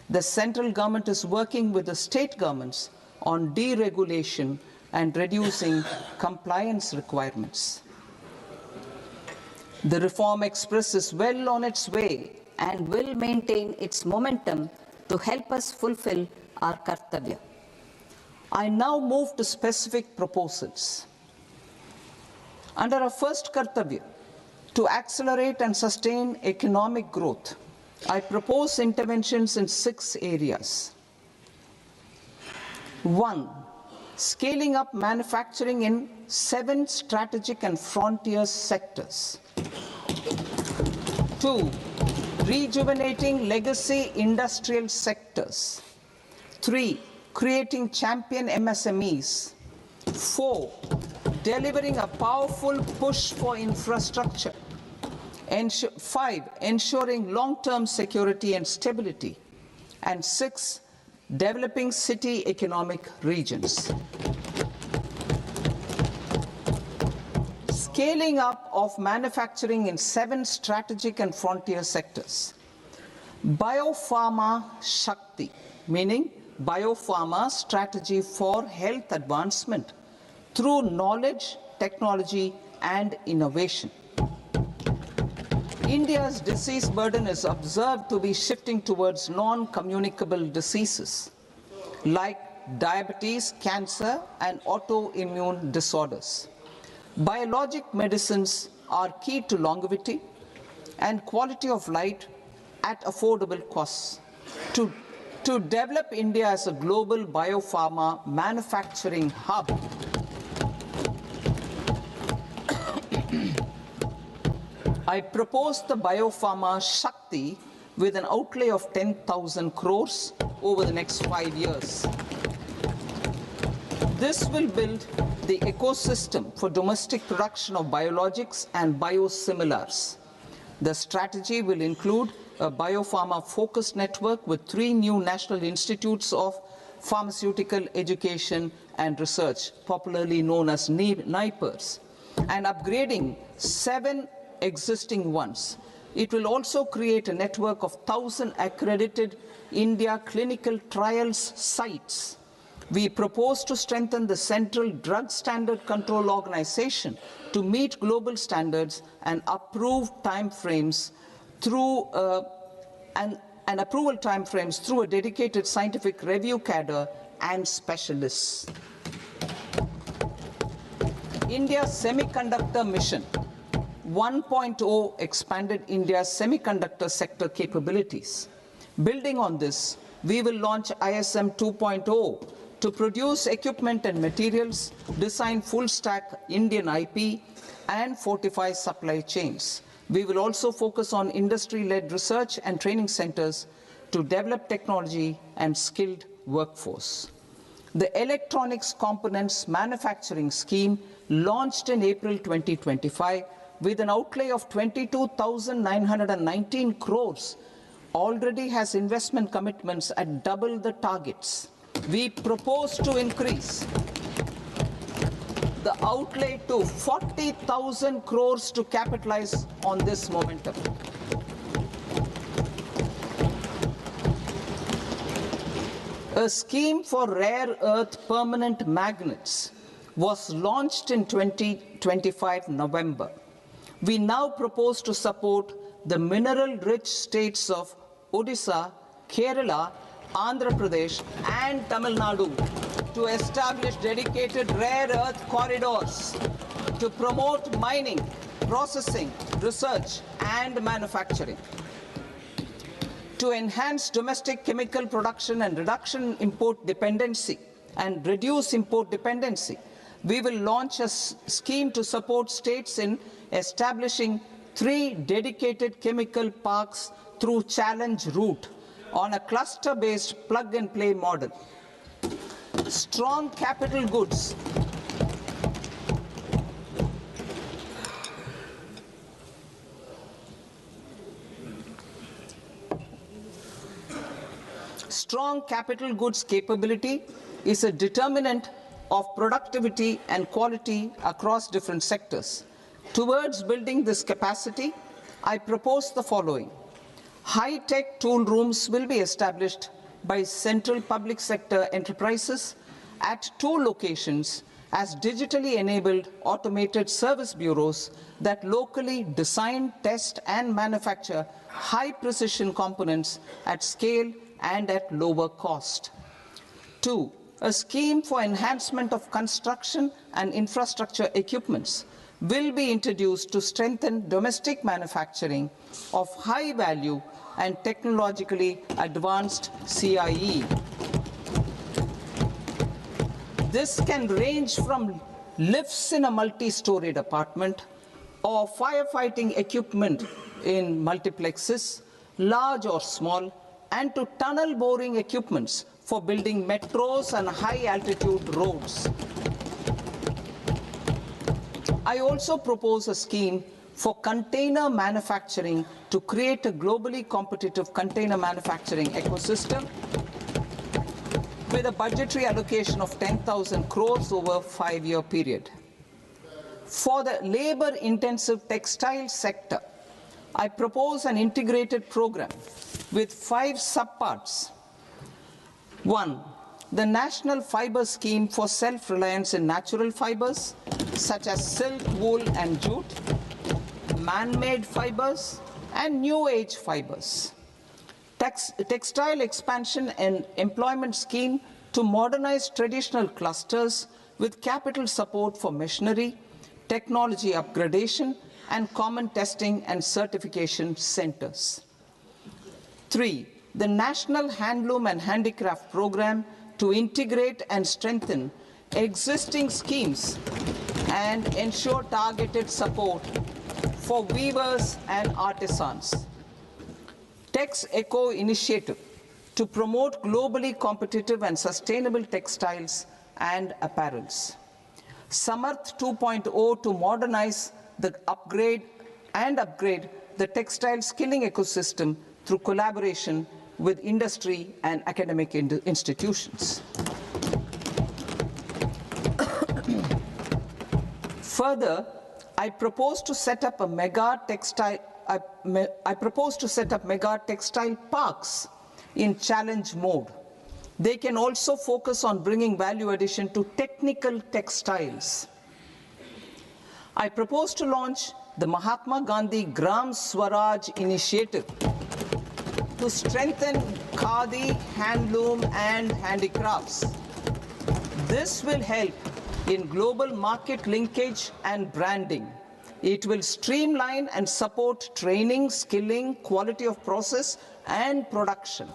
The central government is working with the state governments on deregulation and reducing compliance requirements. The Reform Express is well on its way and will maintain its momentum to help us fulfill our kartavya. I now move to specific proposals. Under our first kartavya, to accelerate and sustain economic growth, I propose interventions in 6 areas. 1. Scaling up manufacturing in 7 strategic and frontier sectors. 2. Rejuvenating legacy industrial sectors. 3. Creating champion MSMEs. 4. Delivering a powerful push for infrastructure. 5. Ensuring long-term security and stability. And 6. Developing city economic regions. Scaling up of manufacturing in 7 strategic and frontier sectors. Biopharma Shakti, meaning biopharma strategy for health advancement through knowledge, technology, and innovation. India's disease burden is observed to be shifting towards non-communicable diseases like diabetes, cancer, and autoimmune disorders. Biologic medicines are key to longevity and quality of life at affordable costs. To develop India as a global biopharma manufacturing hub, I propose the Biopharma Shakti with an outlay of 10,000 crores over the next 5 years. This will build the ecosystem for domestic production of biologics and biosimilars. The strategy will include a biopharma-focused network with 3 new national institutes of pharmaceutical education and research, popularly known as NIPERs, and upgrading 7 existing ones. It will also create a network of 1,000 accredited India clinical trials sites. We propose to strengthen the Central Drug Standard Control Organization to meet global standards and approve timeframes through approval timeframes through a dedicated scientific review cadre and specialists. India's semiconductor mission 1.0 expanded India's semiconductor sector capabilities. Building on this, we will launch ISM 2.0 to produce equipment and materials, design full-stack Indian IP, and fortify supply chains. We will also focus on industry-led research and training centers to develop technology and skilled workforce. The Electronics Components Manufacturing Scheme, launched in April 2025, with an outlay of 22,919 crores, already has investment commitments at double the targets. We propose to increase the outlay to 40,000 crores to capitalize on this momentum. A scheme for rare earth permanent magnets was launched in 2025 November. We now propose to support the mineral-rich states of Odisha, Kerala, Andhra Pradesh, and Tamil Nadu to establish dedicated rare earth corridors to promote mining, processing, research, and manufacturing. To enhance domestic chemical production and reduce import dependency, we will launch a scheme to support states in establishing 3 dedicated chemical parks through challenge route on a cluster-based plug-and-play model. Strong capital goods. Strong capital goods capability is a determinant of productivity and quality across different sectors. Towards building this capacity, I propose the following. High-tech tool rooms will be established by central public sector enterprises at 2 locations as digitally enabled automated service bureaus that locally design, test, and manufacture high-precision components at scale and at lower cost. 2. A scheme for enhancement of construction and infrastructure equipments will be introduced to strengthen domestic manufacturing of high-value and technologically advanced CIE. This can range from lifts in a multi-storied apartment or firefighting equipment in multiplexes, large or small, and to tunnel boring equipments for building metros and high-altitude roads. I also propose a scheme for container manufacturing to create a globally competitive container manufacturing ecosystem with a budgetary allocation of 10,000 crores over a 5-year period. For the labor-intensive textile sector, I propose an integrated program with 5 subparts. 1. The National Fiber Scheme for self-reliance in natural fibers, such as silk, wool, and jute, man-made fibers, and new-age fibers. Textile expansion and employment scheme to modernize traditional clusters with capital support for machinery, technology upgradation, and common testing and certification centers. 3. The National Handloom and Handicraft Program to integrate and strengthen existing schemes and ensure targeted support for weavers and artisans. Tex Eco Initiative to promote globally competitive and sustainable textiles and apparels. Samarth 2.0 to modernize the upgrade the textile skilling ecosystem through collaboration with industry and academic institutions. Further, I propose to set up mega textile parks in challenge mode. They can also focus on bringing value addition to technical textiles. I propose to launch the Mahatma Gandhi Gram Swaraj initiative to strengthen khadi, handloom, and handicrafts. This will help in global market linkage and branding. It will streamline and support training, skilling, quality of process, and production.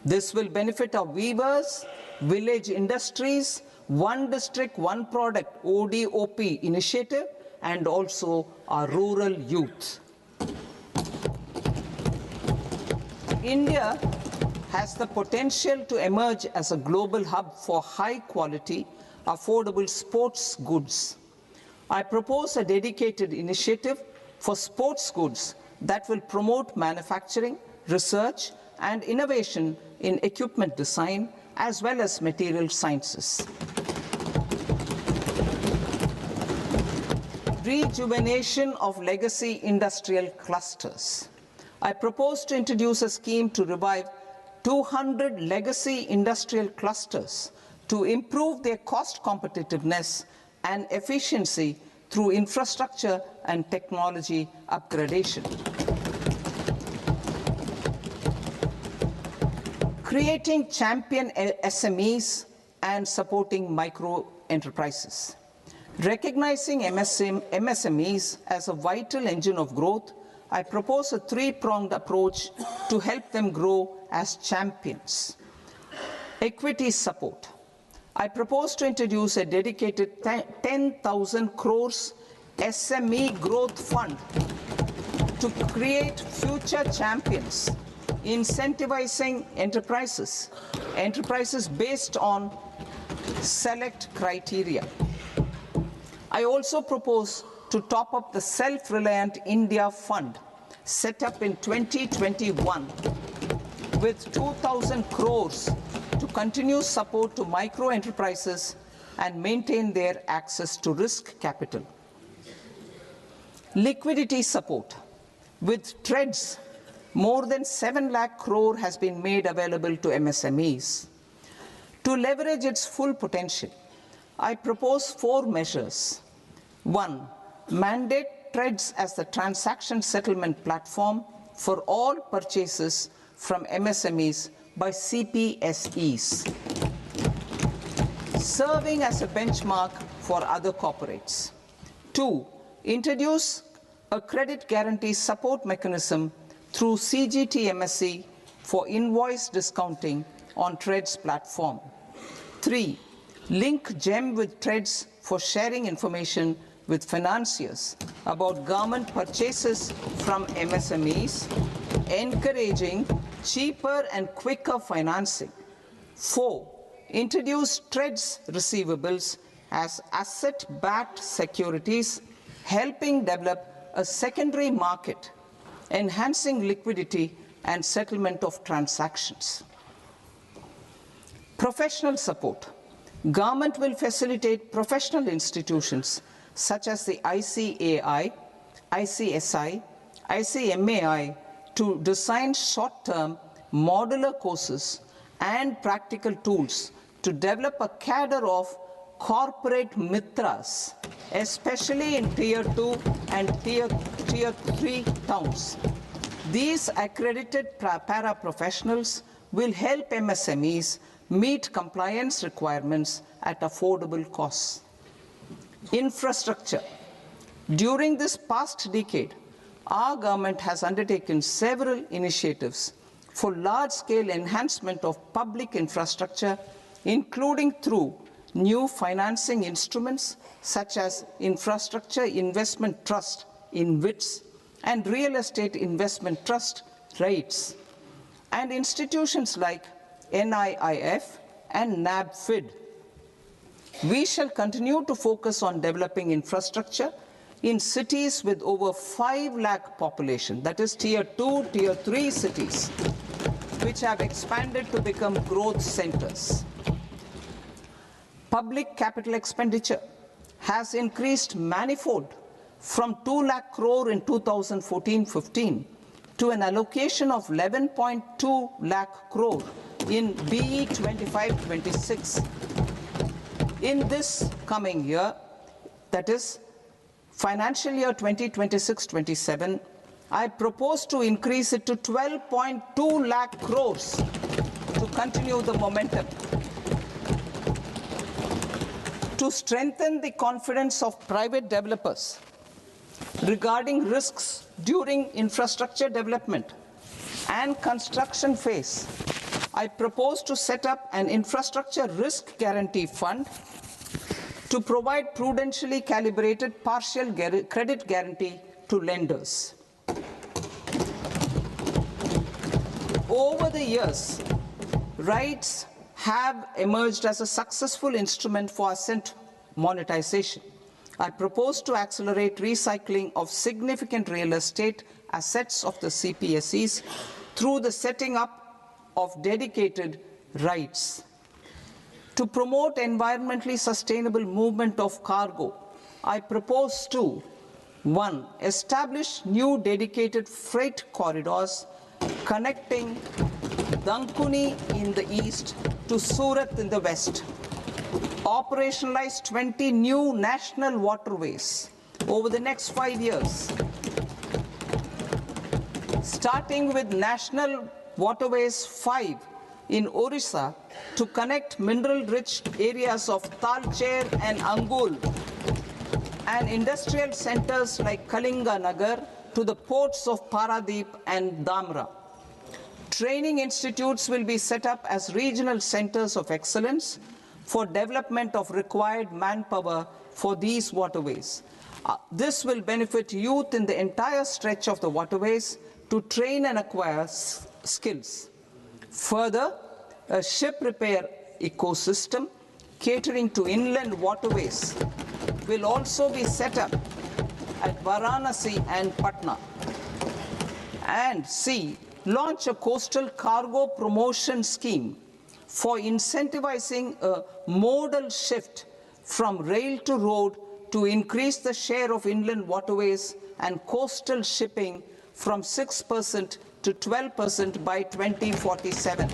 This will benefit our weavers, village industries, one district, one product, ODOP initiative, and also our rural youth. India has the potential to emerge as a global hub for high quality, affordable sports goods. I propose a dedicated initiative for sports goods that will promote manufacturing, research, and innovation in equipment design as well as material sciences. Rejuvenation of legacy industrial clusters. I propose to introduce a scheme to revive 200 legacy industrial clusters to improve their cost competitiveness and efficiency through infrastructure and technology upgradation. Creating champion SMEs and supporting micro enterprises. Recognizing MSMEs as a vital engine of growth, I propose a 3-pronged approach to help them grow as champions. Equity support. I propose to introduce a dedicated 10,000 crores SME growth fund to create future champions, incentivizing enterprises based on select criteria. I also propose to top up the Self-Reliant India Fund set up in 2021 with 2,000 crores to continue support to micro enterprises and maintain their access to risk capital. Liquidity support with TREDS more than 7 lakh crore has been made available to MSMEs. To leverage its full potential, I propose 4 measures. 1. Mandate TREADS as the transaction settlement platform for all purchases from MSMEs by CPSEs, serving as a benchmark for other corporates. 2. Introduce a credit guarantee support mechanism through CGT-MSE for invoice discounting on TREADS platform. 3. Link GEM with TREADS for sharing information with financiers about government purchases from MSMEs, encouraging cheaper and quicker financing. 4. Introduce TREADS receivables as asset-backed securities, helping develop a secondary market, enhancing liquidity and settlement of transactions. Professional support. Government will facilitate professional institutions such as the ICAI, ICSI, ICMAI to design short-term modular courses and practical tools to develop a cadre of corporate mitras, especially in Tier 2 and Tier 3 towns. These accredited para-professionals will help MSMEs meet compliance requirements at affordable costs. Infrastructure. During this past decade, our government has undertaken several initiatives for large-scale enhancement of public infrastructure, including through new financing instruments such as Infrastructure Investment Trust (InvITs) and Real Estate Investment Trust (REITs), and institutions like NIIF and NABFID. We shall continue to focus on developing infrastructure in cities with over 5 lakh population, that is Tier 2, Tier 3 cities, which have expanded to become growth centers. Public capital expenditure has increased manifold from 2 lakh crore in 2014-15 to an allocation of 11.2 lakh crore in BE 25-26. In this coming year, that is financial year 2026-27, I propose to increase it to 12.2 lakh crores to continue the momentum. To strengthen the confidence of private developers regarding risks during infrastructure development and construction phase, I propose to set up an infrastructure risk guarantee fund to provide prudentially calibrated partial credit guarantee to lenders. Over the years, REITs have emerged as a successful instrument for asset monetization. I propose to accelerate recycling of significant real estate assets of the CPSEs through the setting up of dedicated REITs. To promote environmentally sustainable movement of cargo, I propose to 1. Establish new dedicated freight corridors connecting Dankuni in the east to Surat in the west. Operationalize 20 new national waterways over the next 5 years, starting with National Waterways 5 in Orissa to connect mineral-rich areas of Talcher and Angul and industrial centers like Kalinga Nagar to the ports of Paradeep and Dhamra. Training institutes will be set up as regional centers of excellence for development of required manpower for these waterways. This will benefit youth in the entire stretch of the waterways to train and acquire skills. Further, a ship repair ecosystem catering to inland waterways will also be set up at Varanasi and Patna. And C, launch a coastal cargo promotion scheme for incentivizing a modal shift from rail to road to increase the share of inland waterways and coastal shipping from 6% to 12% by 2047.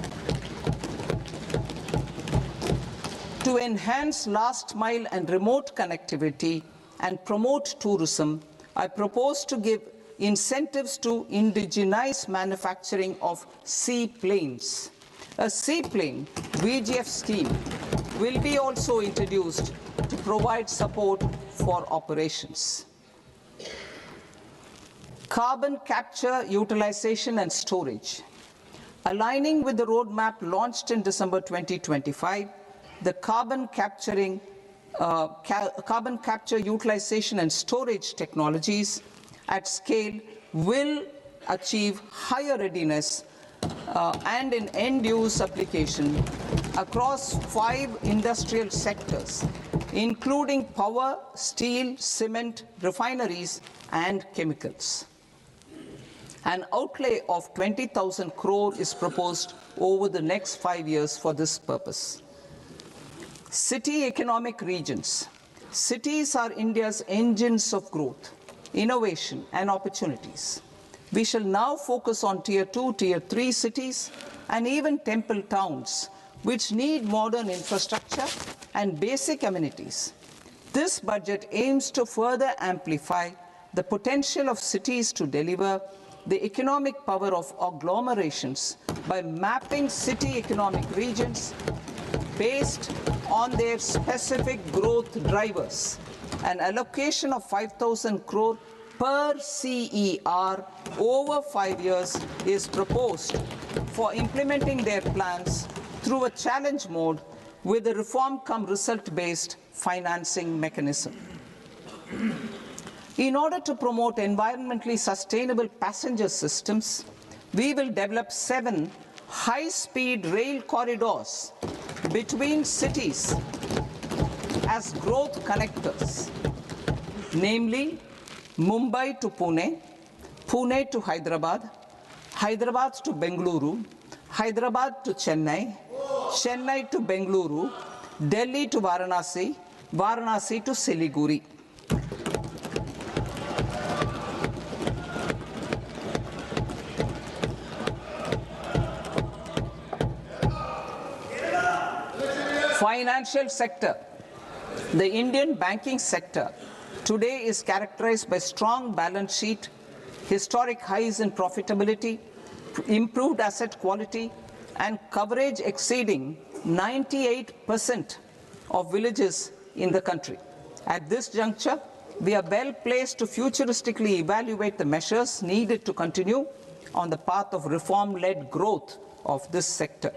To enhance last mile and remote connectivity and promote tourism, I propose to give incentives to indigenize manufacturing of seaplanes. A seaplane VGF scheme will be also introduced to provide support for operations. Carbon capture, utilization and storage. Aligning with the roadmap launched in December 2025, the carbon capture, utilization and storage technologies at scale will achieve higher readiness and in end-use application across 5 industrial sectors, including power, steel, cement, refineries, and chemicals. An outlay of 20,000 crore is proposed over the next 5 years for this purpose. City economic regions. Cities are India's engines of growth, innovation, and opportunities. We shall now focus on Tier 2, Tier 3 cities, and even temple towns, which need modern infrastructure and basic amenities. This budget aims to further amplify the potential of cities to deliver the economic power of agglomerations by mapping city economic regions based on their specific growth drivers. An allocation of 5,000 crore per CER over 5 years is proposed for implementing their plans through a challenge mode with a reform-cum-result-based financing mechanism. In order to promote environmentally sustainable passenger systems, we will develop 7 high-speed rail corridors between cities as growth connectors, namely Mumbai to Pune, Pune to Hyderabad, Hyderabad to Bengaluru, Hyderabad to Chennai, Chennai to Bengaluru, Delhi to Varanasi, Varanasi to Siliguri. Financial sector. The Indian banking sector today is characterized by strong balance sheet, historic highs in profitability, improved asset quality, and coverage exceeding 98% of villages in the country. At this juncture, we are well placed to futuristically evaluate the measures needed to continue on the path of reform-led growth of this sector.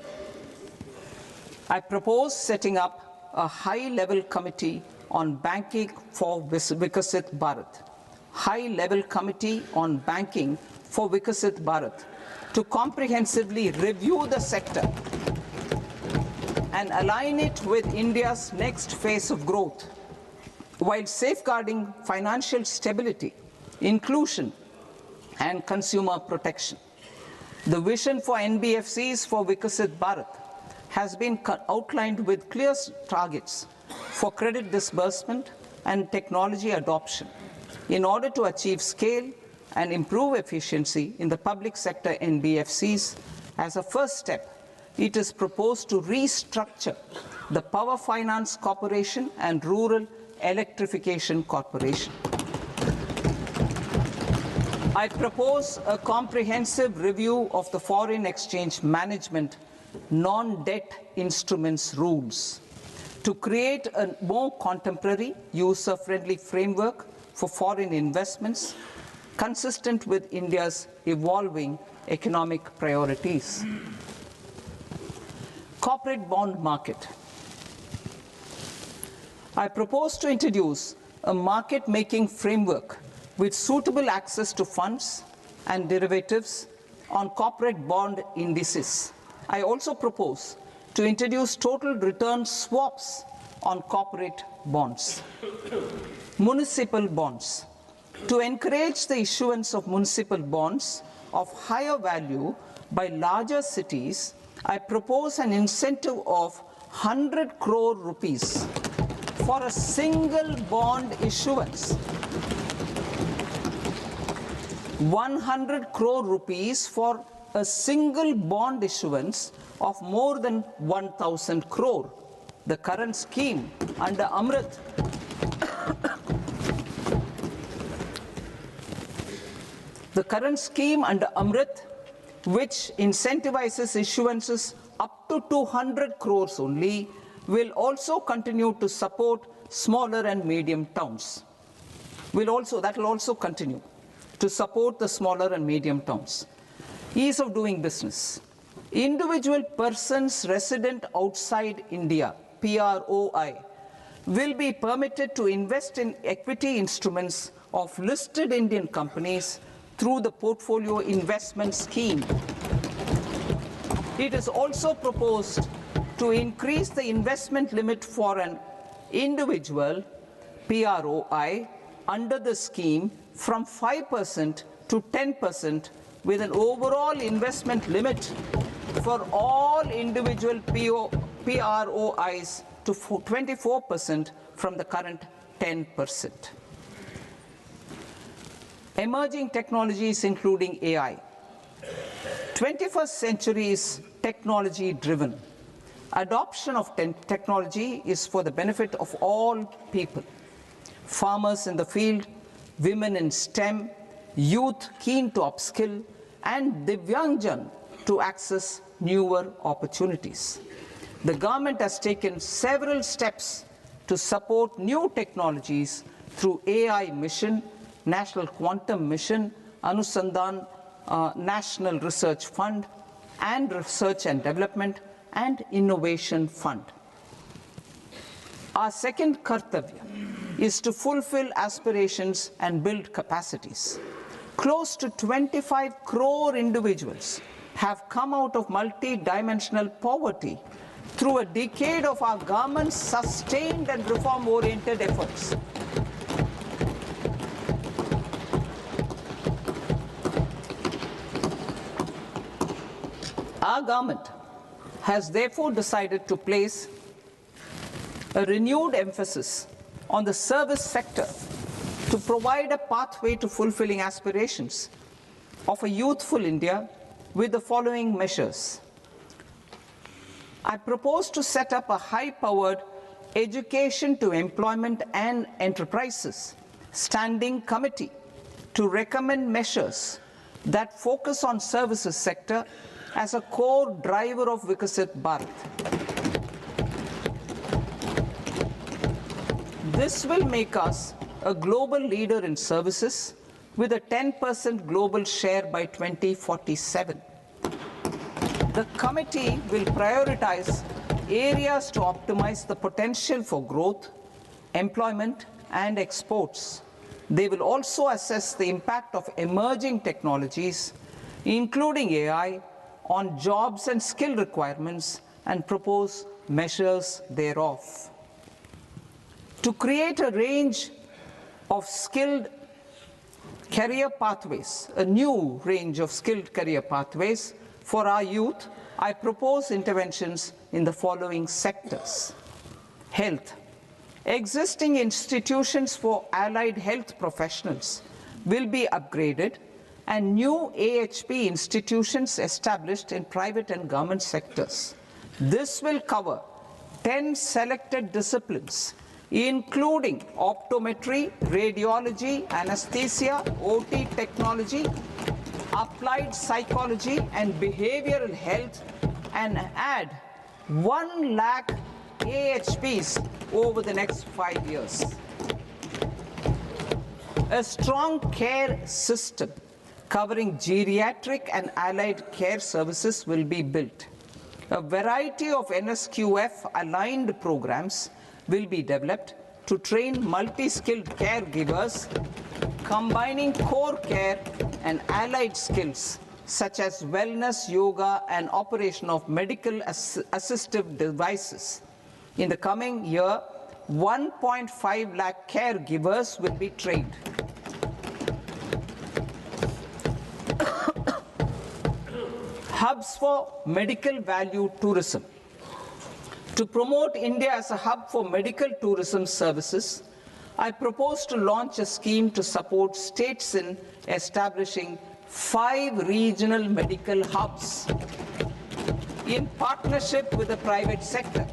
I propose setting up a high-level committee on banking for Vikasit Bharat. High-level committee on banking for Vikasit Bharat to comprehensively review the sector and align it with India's next phase of growth, while safeguarding financial stability, inclusion, and consumer protection. The vision for NBFCs for Vikasit Bharat has been outlined with clear targets for credit disbursement and technology adoption in order to achieve scale and improve efficiency in the public sector NBFCs. As a first step, it is proposed to restructure the Power Finance Corporation and Rural Electrification Corporation. I propose a comprehensive review of the foreign exchange management non-debt instruments rules to create a more contemporary, user-friendly framework for foreign investments consistent with India's evolving economic priorities. Corporate bond market. I propose to introduce a market-making framework with suitable access to funds and derivatives on corporate bond indices. I also propose to introduce total return swaps on corporate bonds. Municipal bonds. To encourage the issuance of municipal bonds of higher value by larger cities, I propose an incentive of 100 crore rupees for a single bond issuance. 100 crore rupees for a single bond issuance of more than 1,000 crore. The current scheme under Amrit which incentivizes issuances up to 200 crores only, will also continue to support smaller and medium towns. That will also continue to support the smaller and medium towns. Ease of doing business. Individual persons resident outside India, PROI, will be permitted to invest in equity instruments of listed Indian companies through the Portfolio Investment Scheme. It is also proposed to increase the investment limit for an individual PROI under the scheme from 5% to 10%, with an overall investment limit for all individual PROIs to 24% from the current 10%. Emerging technologies including AI. 21st century is technology-driven. Adoption of technology is for the benefit of all people. Farmers in the field, women in STEM, youth keen to upskill, and Divyangjan to access newer opportunities. The government has taken several steps to support new technologies through AI Mission, National Quantum Mission, Anusandhan National Research Fund, and Research and Development and Innovation Fund. Our second kartavya is to fulfill aspirations and build capacities. Close to 25 crore individuals have come out of multi-dimensional poverty through a decade of our government's sustained and reform-oriented efforts. Our government has therefore decided to place a renewed emphasis on the service sector to provide a pathway to fulfilling aspirations of a youthful India with the following measures. I propose to set up a high-powered Education to Employment and Enterprises Standing Committee to recommend measures that focus on services sector as a core driver of Vikasit Bharat. This will make us a global leader in services with a 10% global share by 2047. The committee will prioritize areas to optimize the potential for growth, employment, and exports. They will also assess the impact of emerging technologies, including AI, on jobs and skill requirements and propose measures thereof. To create a range of skilled career pathways, a new range of skilled career pathways for our youth, I propose interventions in the following sectors. Health. Existing institutions for allied health professionals will be upgraded and new AHP institutions established in private and government sectors. This will cover 10 selected disciplines, including optometry, radiology, anesthesia, OT technology, applied psychology, and behavioral health, and add 1 lakh AHPs over the next 5 years. A strong care system covering geriatric and allied care services will be built. A variety of NSQF-aligned programs will be developed to train multi-skilled caregivers, combining core care and allied skills such as wellness, yoga, and operation of medical assistive devices. In the coming year, 1.5 lakh caregivers will be trained. Hubs for medical value tourism. To promote India as a hub for medical tourism services, I propose to launch a scheme to support states in establishing 5 regional medical hubs in partnership with the private sector.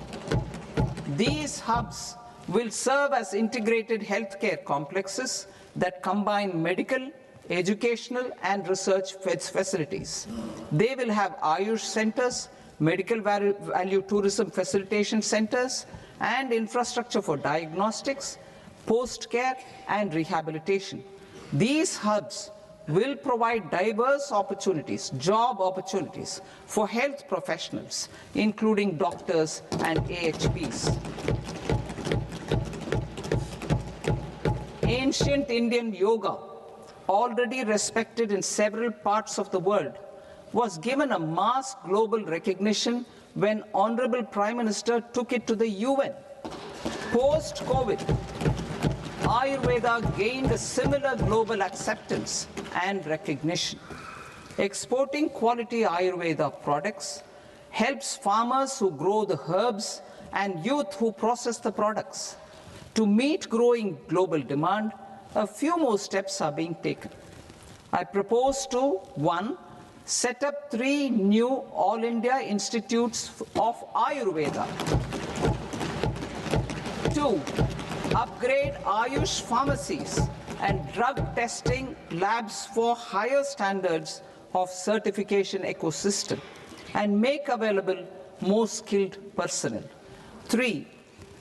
These hubs will serve as integrated healthcare complexes that combine medical, educational, and research facilities. They will have Ayush centers, medical value tourism facilitation centers, and infrastructure for diagnostics, post-care, and rehabilitation. These hubs will provide diverse opportunities, job opportunities for health professionals, including doctors and AHPs. Ancient Indian yoga, already respected in several parts of the world, was given a mass global recognition when Honorable Prime Minister took it to the UN. Post-COVID, Ayurveda gained a similar global acceptance and recognition. Exporting quality Ayurveda products helps farmers who grow the herbs and youth who process the products. To meet growing global demand, a few more steps are being taken. I propose to, 1, set up 3 new All India Institutes of Ayurveda. 2, upgrade Ayush pharmacies and drug testing labs for higher standards of certification ecosystem and make available more skilled personnel. 3,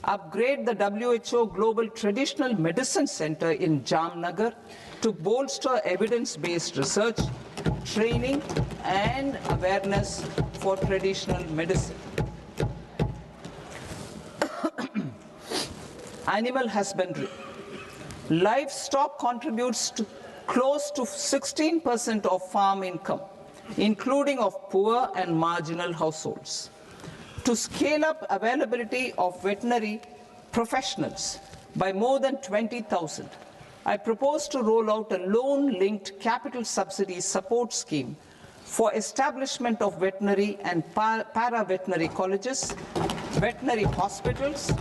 upgrade the WHO Global Traditional Medicine Center in Jamnagar to bolster evidence-based research, training, and awareness for traditional medicine. Animal husbandry. Livestock contributes to close to 16% of farm income, including of poor and marginal households. To scale up availability of veterinary professionals by more than 20,000, I propose to roll out a loan-linked capital subsidy support scheme for establishment of veterinary and para-veterinary colleges, veterinary hospitals,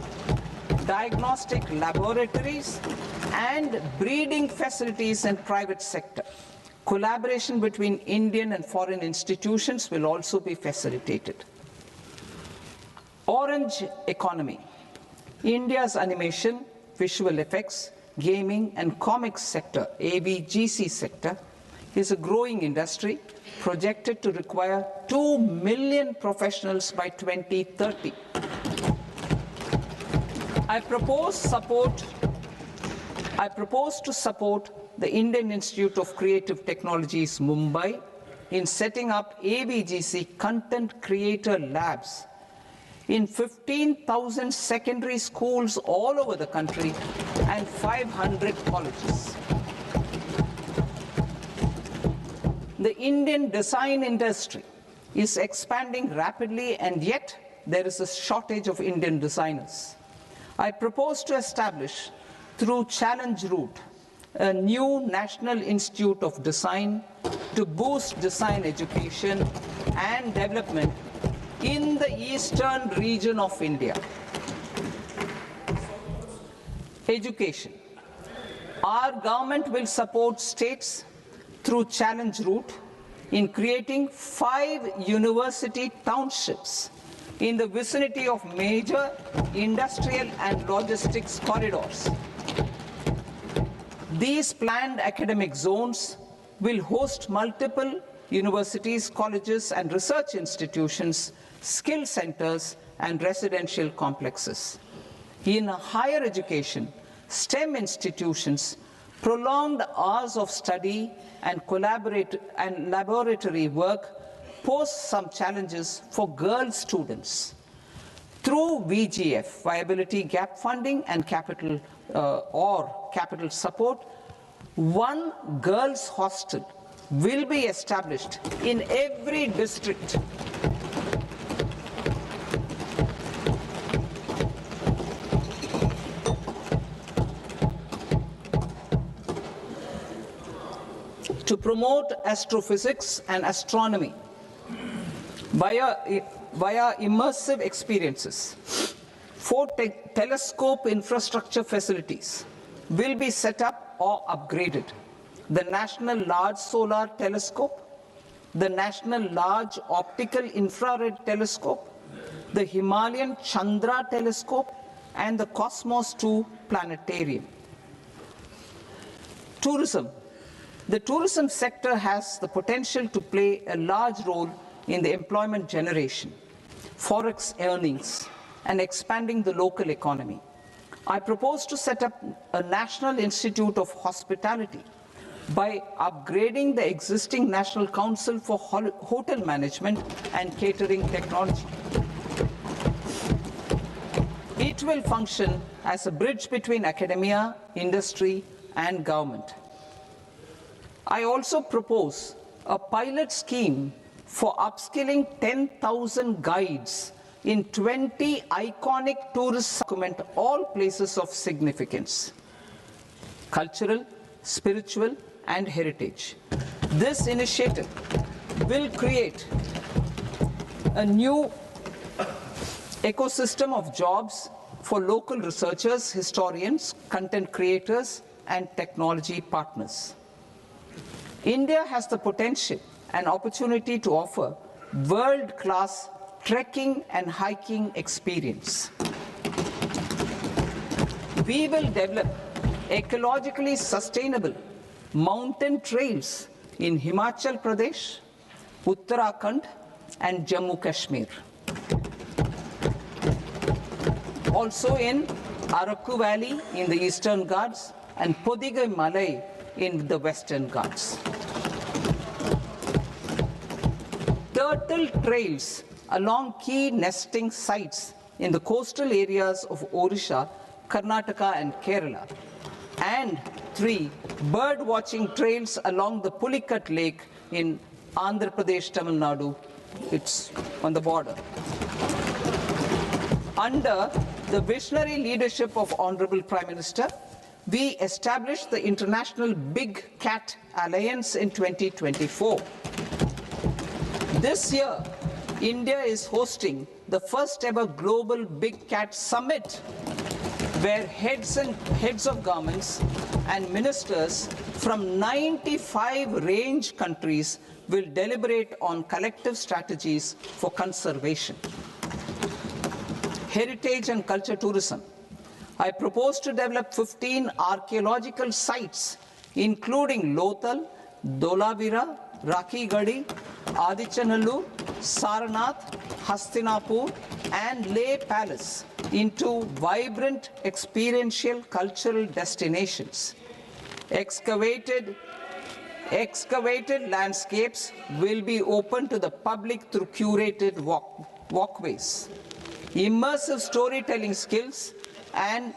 diagnostic laboratories, and breeding facilities in private sector. Collaboration between Indian and foreign institutions will also be facilitated. Orange economy. India's animation, visual effects, gaming and comics sector, AVGC sector, is a growing industry projected to require 2 million professionals by 2030. I propose to support the Indian Institute of Creative Technologies, Mumbai, in setting up AVGC content creator labs in 15,000 secondary schools all over the country and 500 colleges. The Indian design industry is expanding rapidly, and yet there is a shortage of Indian designers. I propose to establish, through Challenge Route, a new National Institute of Design to boost design education and development in the eastern region of India. Education. Our government will support states through Challenge Route in creating 5 university townships in the vicinity of major industrial and logistics corridors. These planned academic zones will host multiple universities, colleges, and research institutions, skill centers, and residential complexes. In higher education, STEM institutions, prolonged hours of study and laboratory work pose some challenges for girl students. Through VGF, Viability Gap Funding and capital support, 1 girls' hostel will be established in every district. To promote astrophysics and astronomy via immersive experiences, 4 telescope infrastructure facilities will be set up or upgraded. The National Large Solar Telescope, the National Large Optical Infrared Telescope, the Himalayan Chandra Telescope, and the Cosmos 2 Planetarium. Tourism. The tourism sector has the potential to play a large role in the employment generation, forex earnings, and expanding the local economy. I propose to set up a National Institute of Hospitality by upgrading the existing National Council for Hotel Management and Catering Technology. It will function as a bridge between academia, industry, and government. I also propose a pilot scheme for upskilling 10,000 guides in 20 iconic tourist document all places of significance, cultural, spiritual, and heritage. This initiative will create a new ecosystem of jobs for local researchers, historians, content creators, and technology partners. India has the potential and opportunity to offer world-class trekking and hiking experience. We will develop ecologically sustainable mountain trails in Himachal Pradesh, Uttarakhand, and Jammu Kashmir. Also in Araku Valley in the Eastern Ghats and Podigai Malai in the Western Ghats. Turtle trails along key nesting sites in the coastal areas of Odisha, Karnataka, and Kerala. And 3 bird watching trails along the Pulikat Lake in Andhra Pradesh, Tamil Nadu. It's on the border. Under the visionary leadership of Honorable Prime Minister, we established the International Big Cat Alliance in 2024. This year, India is hosting the first ever Global Big Cat Summit, where heads of governments and ministers from 95 range countries will deliberate on collective strategies for conservation. Heritage and culture tourism. I propose to develop 15 archaeological sites, including Lothal, Dolavira, Rakhi Gadi, Adichanallu, Saranath, Hastinapur, and Leh Palace into vibrant experiential cultural destinations. Excavated landscapes will be open to the public through curated walkways. Immersive storytelling skills and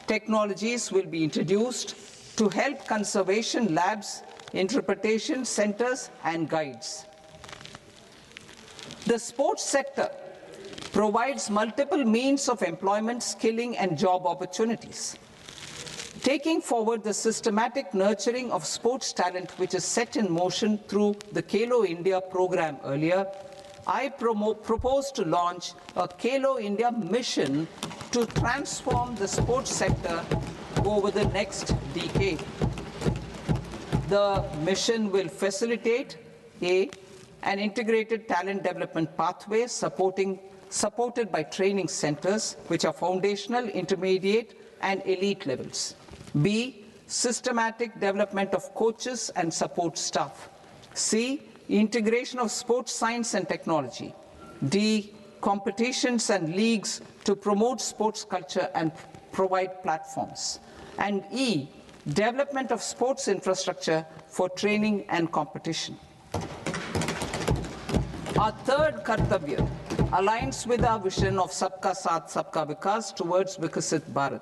technologies will be introduced to help conservation labs, interpretation centers, and guides. The sports sector provides multiple means of employment, skilling, and job opportunities. Taking forward the systematic nurturing of sports talent, which is set in motion through the Khelo India program earlier, I propose to launch a Khelo India mission to transform the sports sector over the next decade. The mission will facilitate an integrated talent development pathway supported by training centers, which are foundational, intermediate, and elite levels. B, systematic development of coaches and support staff. C, integration of sports science and technology. D, competitions and leagues to promote sports culture and provide platforms. And E, development of sports infrastructure for training and competition. Our third Kartavya aligns with our vision of Sabka Saath, Sabka Vikas towards Vikasit Bharat.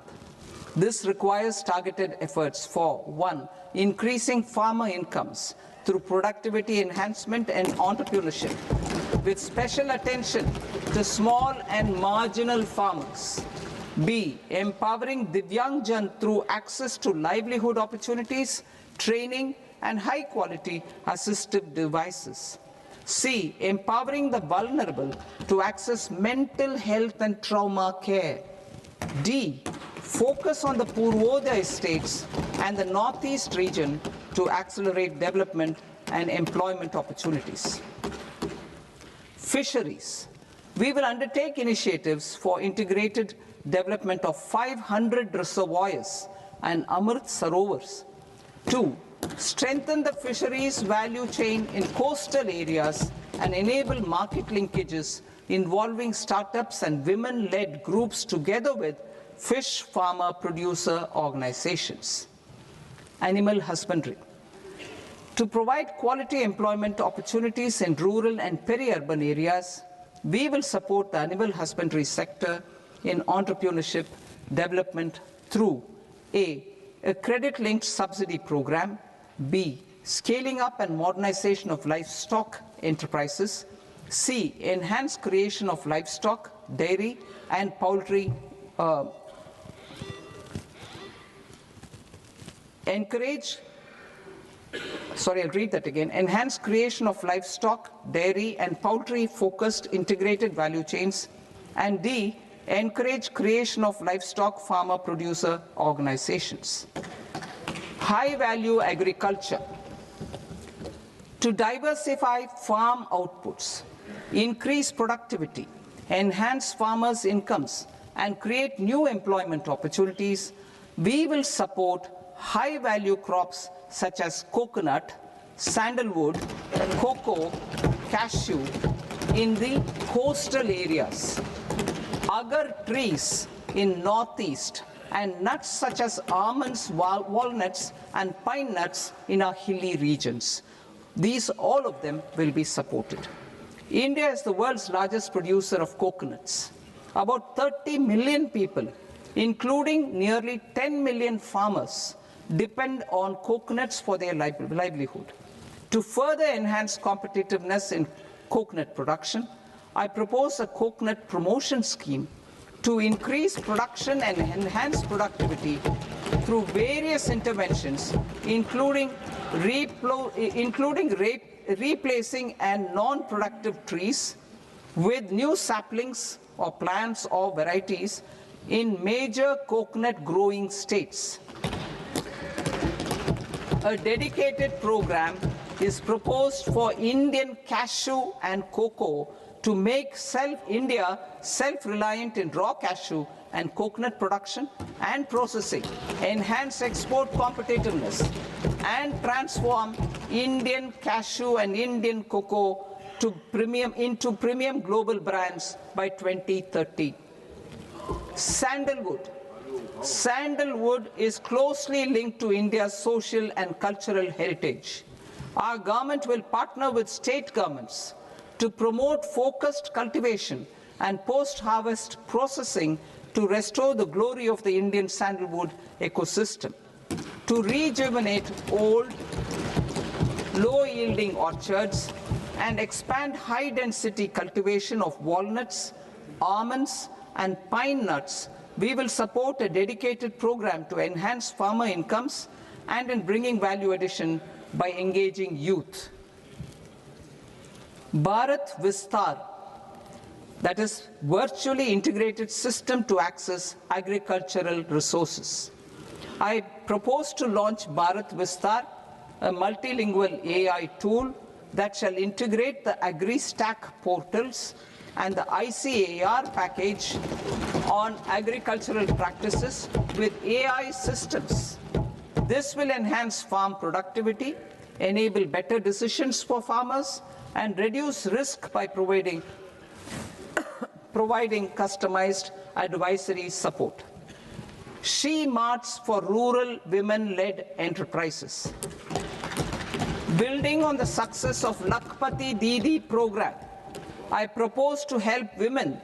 This requires targeted efforts for 1, increasing farmer incomes through productivity enhancement and entrepreneurship, with special attention to small and marginal farmers. B, empowering Divyangjan through access to livelihood opportunities, training, and high-quality assistive devices. C, empowering the vulnerable to access mental health and trauma care. D, focus on the Purvodaya states and the Northeast region to accelerate development and employment opportunities. Fisheries. We will undertake initiatives for integrated development of 500 reservoirs and Amrit Sarovars. 2. Strengthen the fisheries value chain in coastal areas and enable market linkages involving startups and women-led groups together with fish farmer producer organizations. Animal husbandry. To provide quality employment opportunities in rural and peri-urban areas, we will support the animal husbandry sector in entrepreneurship development through A credit-linked subsidy program, B, scaling up and modernization of livestock enterprises, C, enhanced creation of livestock, dairy and poultry, enhanced creation of livestock, dairy and poultry focused integrated value chains, and D, encourage creation of livestock farmer producer organizations. High value agriculture. To diversify farm outputs, increase productivity, enhance farmers' incomes, and create new employment opportunities, we will support high value crops such as coconut, sandalwood, cocoa, cashew in the coastal areas, agar trees in northeast, and nuts such as almonds, walnuts, and pine nuts in our hilly regions. These, all of them, will be supported. India is the world's largest producer of coconuts. About 30 million people, including nearly 10 million farmers, depend on coconuts for their livelihood. To further enhance competitiveness in coconut production, I propose a coconut promotion scheme to increase production and enhance productivity through various interventions, including replacing and non-productive trees with new saplings or plants or varieties in major coconut growing states. A dedicated program is proposed for Indian cashew and cocoa to make India self-reliant in raw cashew and coconut production and processing, enhance export competitiveness, and transform Indian cashew and Indian cocoa into premium global brands by 2030. Sandalwood. Sandalwood is closely linked to India's social and cultural heritage. Our government will partner with state governments to promote focused cultivation and post-harvest processing to restore the glory of the Indian sandalwood ecosystem, to rejuvenate old, low-yielding orchards, and expand high-density cultivation of walnuts, almonds, and pine nuts. We will support a dedicated program to enhance farmer incomes and in bringing value addition by engaging youth. Bharat Vistar, that is virtually integrated system to access agricultural resources. I propose to launch Bharat Vistar, a multilingual AI tool that shall integrate the AgriStack portals and the ICAR package on agricultural practices with AI systems. This will enhance farm productivity, enable better decisions for farmers, and reduce risk by providing customized advisory support. She Marts for rural women-led enterprises. Building on the success of Lakpati Didi program, I propose to help women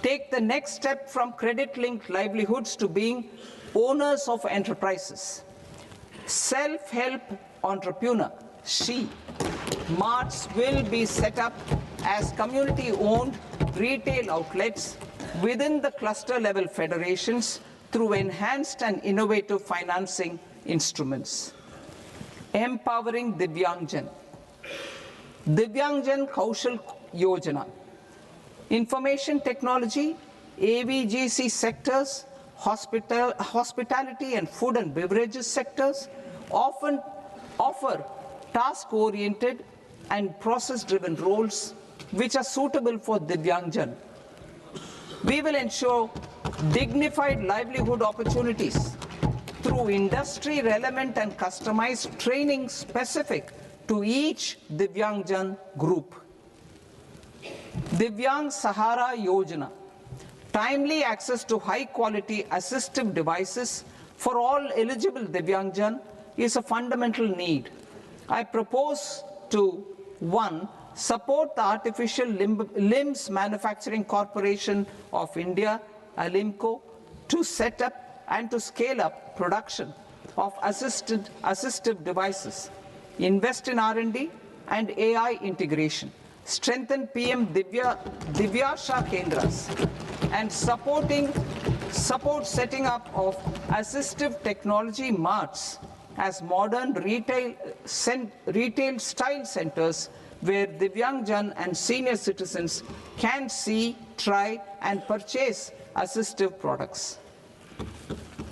take the next step from credit-linked livelihoods to being owners of enterprises. Self-help entrepreneur, She Marts will be set up as community-owned retail outlets within the cluster-level federations through enhanced and innovative financing instruments. Empowering Divyangjan. Divyangjan Kaushal Yojana. Information technology, AVGC sectors, hospitality and food and beverages sectors often offer task-oriented and process-driven roles which are suitable for Divyangjan. We will ensure dignified livelihood opportunities through industry-relevant and customized training specific to each Divyangjan group. Divyang Sahara Yojana, timely access to high-quality assistive devices for all eligible Divyangjan is a fundamental need. I propose to 1. Support the Artificial Limbs Manufacturing Corporation of India, Alimco, to set up and to scale up production of assistive devices, invest in R&D and AI integration, strengthen PM Divyasha Kendras, and support setting up of assistive technology marts as modern retail style centers where Divyangjan and senior citizens can see, try and purchase assistive products.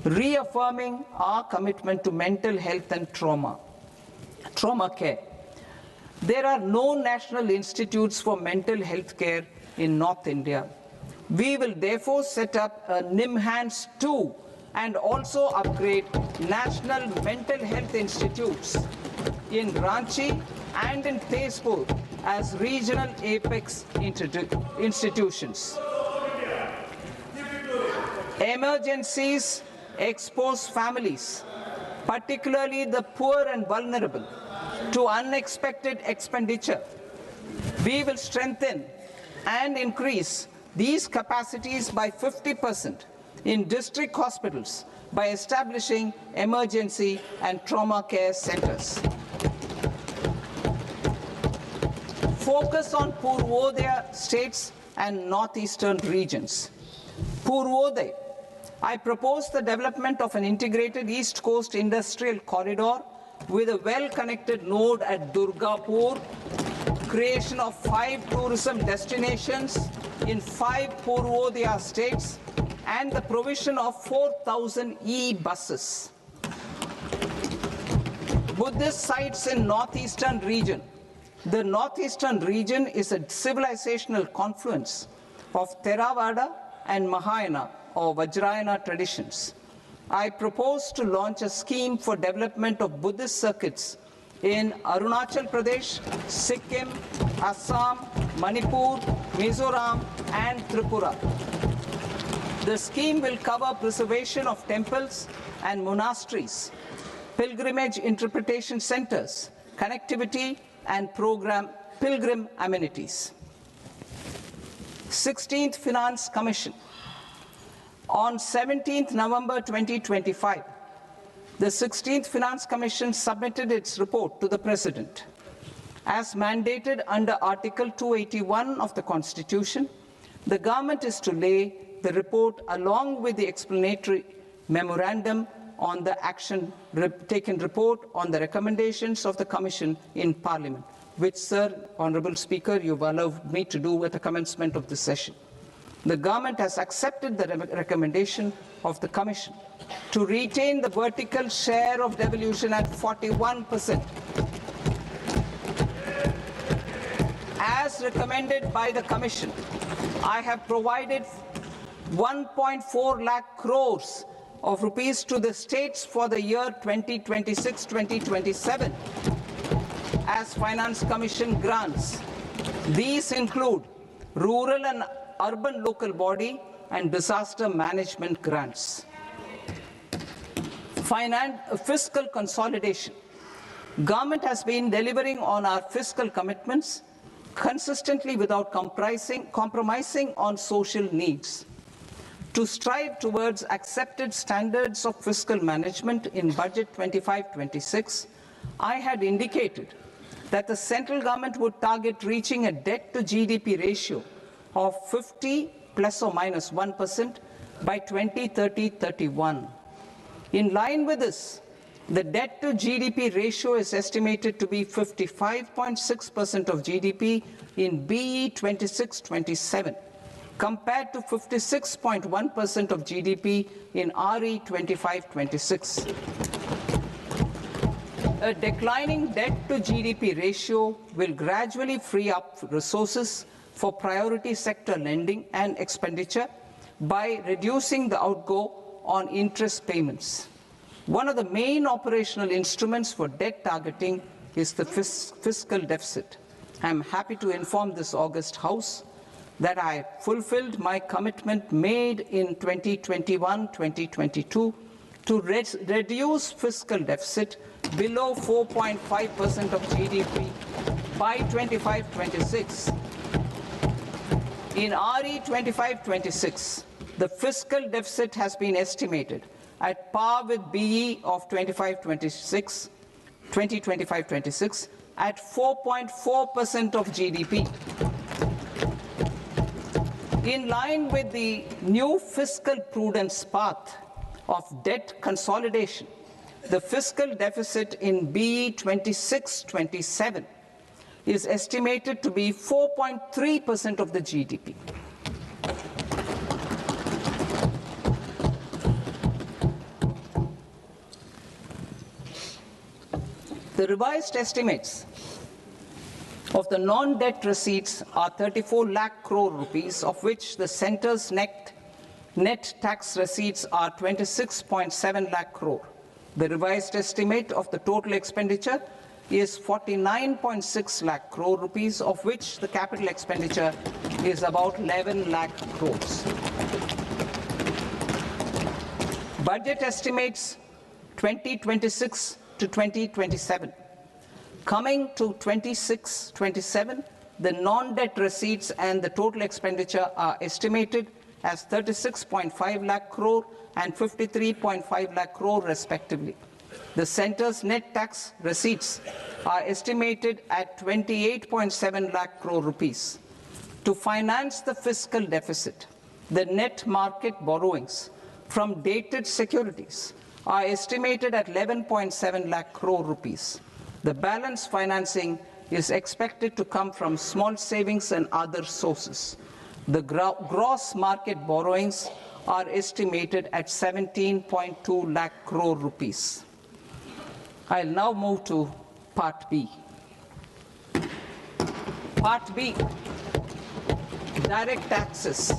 Reaffirming our commitment to mental health and trauma care. There are no national institutes for mental health care in North India. We will therefore set up a NIMHANS 2 and also upgrade national mental health institutes in Ranchi and in Tezpur as regional apex institutions. Emergencies expose families, particularly the poor and vulnerable, to unexpected expenditure. We will strengthen and increase these capacities by 50% in district hospitals by establishing emergency and trauma care centers. Focus on Purvodaya states and northeastern regions. Purvodaya, I propose the development of an integrated East Coast industrial corridor with a well-connected node at Durgapur, creation of 5 tourism destinations in 5 Purvodaya states, and the provision of 4,000 e-buses. Buddhist sites in northeastern region. The northeastern region is a civilizational confluence of Theravada and Mahayana or Vajrayana traditions. I propose to launch a scheme for development of Buddhist circuits in Arunachal Pradesh, Sikkim, Assam, Manipur, Mizoram, and Tripura. The scheme will cover preservation of temples and monasteries, pilgrimage interpretation centers, connectivity, and pilgrim amenities. 16th Finance Commission. On 17th November 2025, the 16th Finance Commission submitted its report to the President. As mandated under Article 281 of the Constitution, the government is to lay the report along with the explanatory memorandum on the action taken report on the recommendations of the Commission in Parliament, which, Sir, Honourable Speaker, you've allowed me to do at the commencement of this session. The government has accepted the recommendation of the Commission to retain the vertical share of devolution at 41%. As recommended by the Commission, I have provided 1.4 lakh crores of rupees to the states for the year 2026-2027 as Finance Commission grants. These include rural and urban local body and disaster management grants. Fiscal consolidation. Government has been delivering on our fiscal commitments consistently without compromising on social needs. To strive towards accepted standards of fiscal management in Budget 25-26, I had indicated that the central government would target reaching a debt to GDP ratio of 50 plus or minus 1% by 2030-31. In line with this, the debt to GDP ratio is estimated to be 55.6% of GDP in BE 26-27 compared to 56.1% of GDP in RE 25-26. A declining debt to GDP ratio will gradually free up resources for priority sector lending and expenditure by reducing the outgo on interest payments. One of the main operational instruments for debt targeting is the fiscal deficit. I am happy to inform this august House that I fulfilled my commitment made in 2021-2022 to reduce fiscal deficit below 4.5% of GDP by 25-26. In RE 25-26, the fiscal deficit has been estimated at par with BE of 2025-26 at 4.4% of GDP. In line with the new fiscal prudence path of debt consolidation, the fiscal deficit in BE 26-27 is estimated to be 4.3% of the GDP. The revised estimates of the non-debt receipts are 34 lakh crore rupees, of which the centre's net tax receipts are 26.7 lakh crore. The revised estimate of the total expenditure is 49.6 lakh crore rupees, of which the capital expenditure is about 11 lakh crores. Budget estimates 2026 to 2027. Coming to 26-27, the non-debt receipts and the total expenditure are estimated as 36.5 lakh crore and 53.5 lakh crore respectively. The centre's net tax receipts are estimated at 28.7 lakh crore rupees. To finance the fiscal deficit, the net market borrowings from dated securities are estimated at 11.7 lakh crore rupees. The balance financing is expected to come from small savings and other sources. The gross market borrowings are estimated at 17.2 lakh crore rupees. I'll now move to Part B. Part B, direct taxes.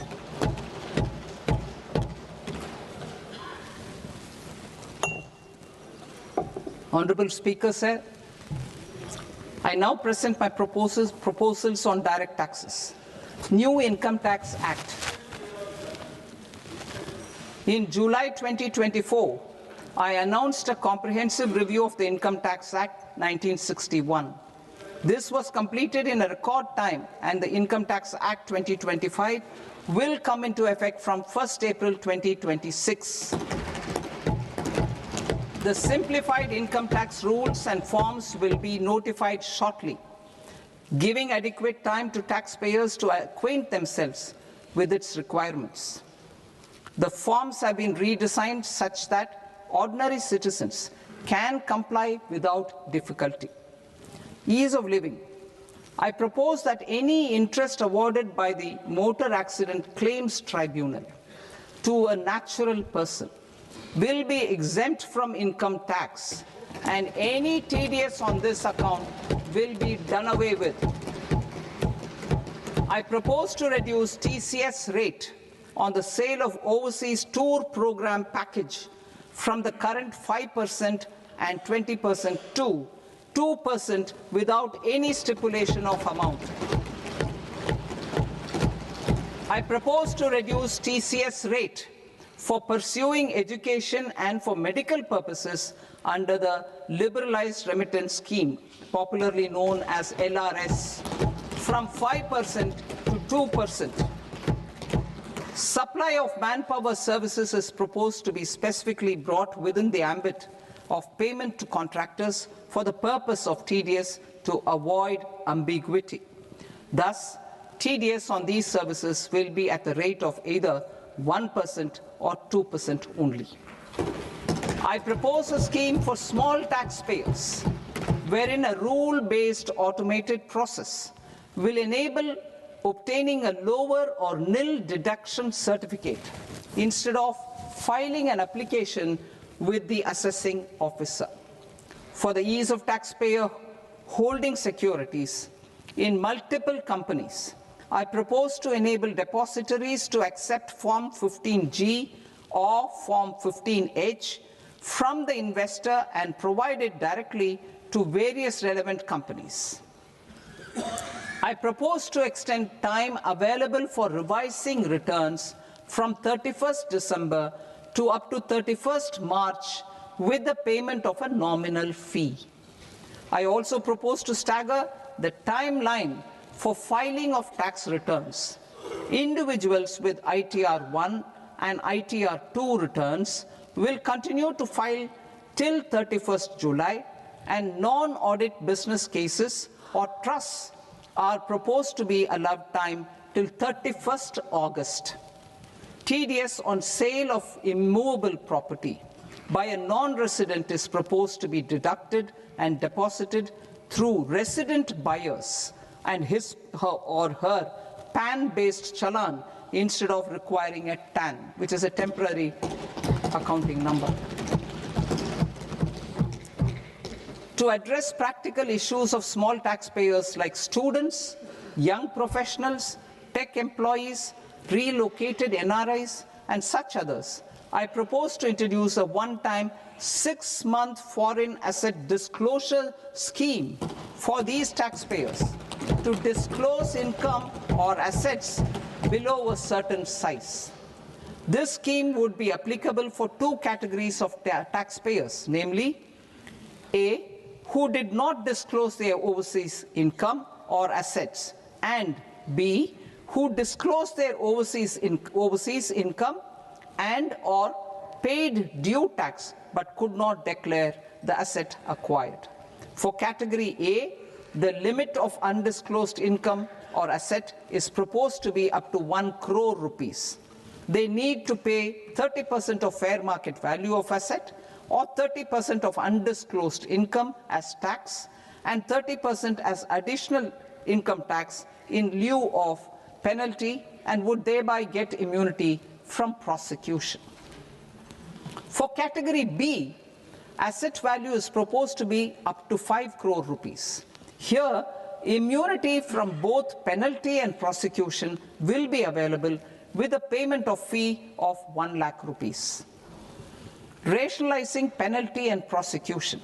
Honorable Speaker, sir, I now present my proposals on direct taxes. New Income Tax Act. In July 2024, I announced a comprehensive review of the Income Tax Act 1961. This was completed in a record time, and the Income Tax Act 2025 will come into effect from 1st April 2026. The simplified income tax rules and forms will be notified shortly, giving adequate time to taxpayers to acquaint themselves with its requirements. The forms have been redesigned such that ordinary citizens can comply without difficulty. Ease of living. I propose that any interest awarded by the Motor Accident Claims Tribunal to a natural person will be exempt from income tax, and any TDS on this account will be done away with. I propose to reduce TCS rate on the sale of overseas tour program package from the current 5% and 20% to 2% without any stipulation of amount. I propose to reduce TCS rate for pursuing education and for medical purposes under the Liberalized Remittance Scheme, popularly known as LRS, from 5% to 2%. Supply of manpower services is proposed to be specifically brought within the ambit of payment to contractors for the purpose of TDS to avoid ambiguity. Thus, TDS on these services will be at the rate of either 1% or 2% only. I propose a scheme for small taxpayers, wherein a rule-based automated process will enable obtaining a lower or nil deduction certificate instead of filing an application with the assessing officer. For the ease of taxpayer holding securities in multiple companies, I propose to enable depositories to accept Form 15G or Form 15H from the investor and provide it directly to various relevant companies. I propose to extend time available for revising returns from 31st December to up to 31st March with the payment of a nominal fee. I also propose to stagger the timeline for filing of tax returns. Individuals with ITR 1 and ITR 2 returns will continue to file till 31st July, and non-audit business cases or trusts are proposed to be allowed time till 31st August. TDS on sale of immovable property by a non-resident is proposed to be deducted and deposited through resident buyers and his or her PAN-based challan instead of requiring a TAN, which is a temporary accounting number. To address practical issues of small taxpayers like students, young professionals, tech employees, relocated NRIs, and such others, I propose to introduce a one-time 6-month foreign asset disclosure scheme for these taxpayers to disclose income or assets below a certain size. This scheme would be applicable for two categories of taxpayers, namely A, who did not disclose their overseas income or assets, and B, who disclosed their overseas income and or paid due tax but could not declare the asset acquired. For category A, the limit of undisclosed income or asset is proposed to be up to 1 crore rupees. They need to pay 30% of fair market value of asset or 30% of undisclosed income as tax and 30% as additional income tax in lieu of penalty, and would thereby get immunity from prosecution. For category B, asset value is proposed to be up to 5 crore rupees. Here, immunity from both penalty and prosecution will be available with a payment of fee of 1 lakh rupees. Rationalizing penalty and prosecution.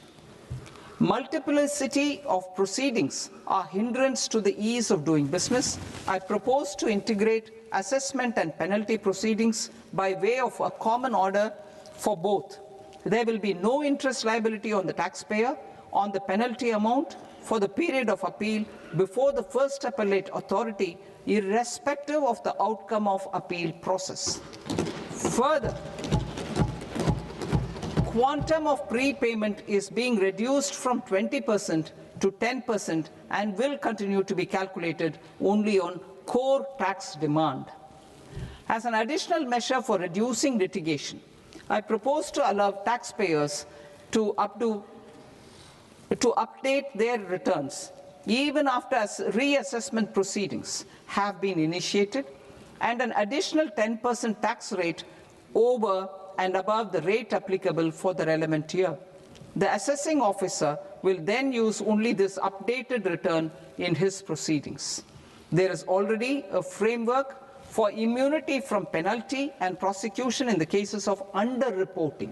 Multiplicity of proceedings are hindrance to the ease of doing business. I propose to integrate assessment and penalty proceedings by way of a common order for both. There will be no interest liability on the taxpayer on the penalty amount for the period of appeal before the first appellate authority, irrespective of the outcome of appeal process. Further, quantum of prepayment is being reduced from 20% to 10% and will continue to be calculated only on core tax demand. As an additional measure for reducing litigation, I propose to allow taxpayers to update their returns even after reassessment proceedings have been initiated, and an additional 10% tax rate over and above the rate applicable for the relevant year. The assessing officer will then use only this updated return in his proceedings. There is already a framework for immunity from penalty and prosecution in the cases of underreporting.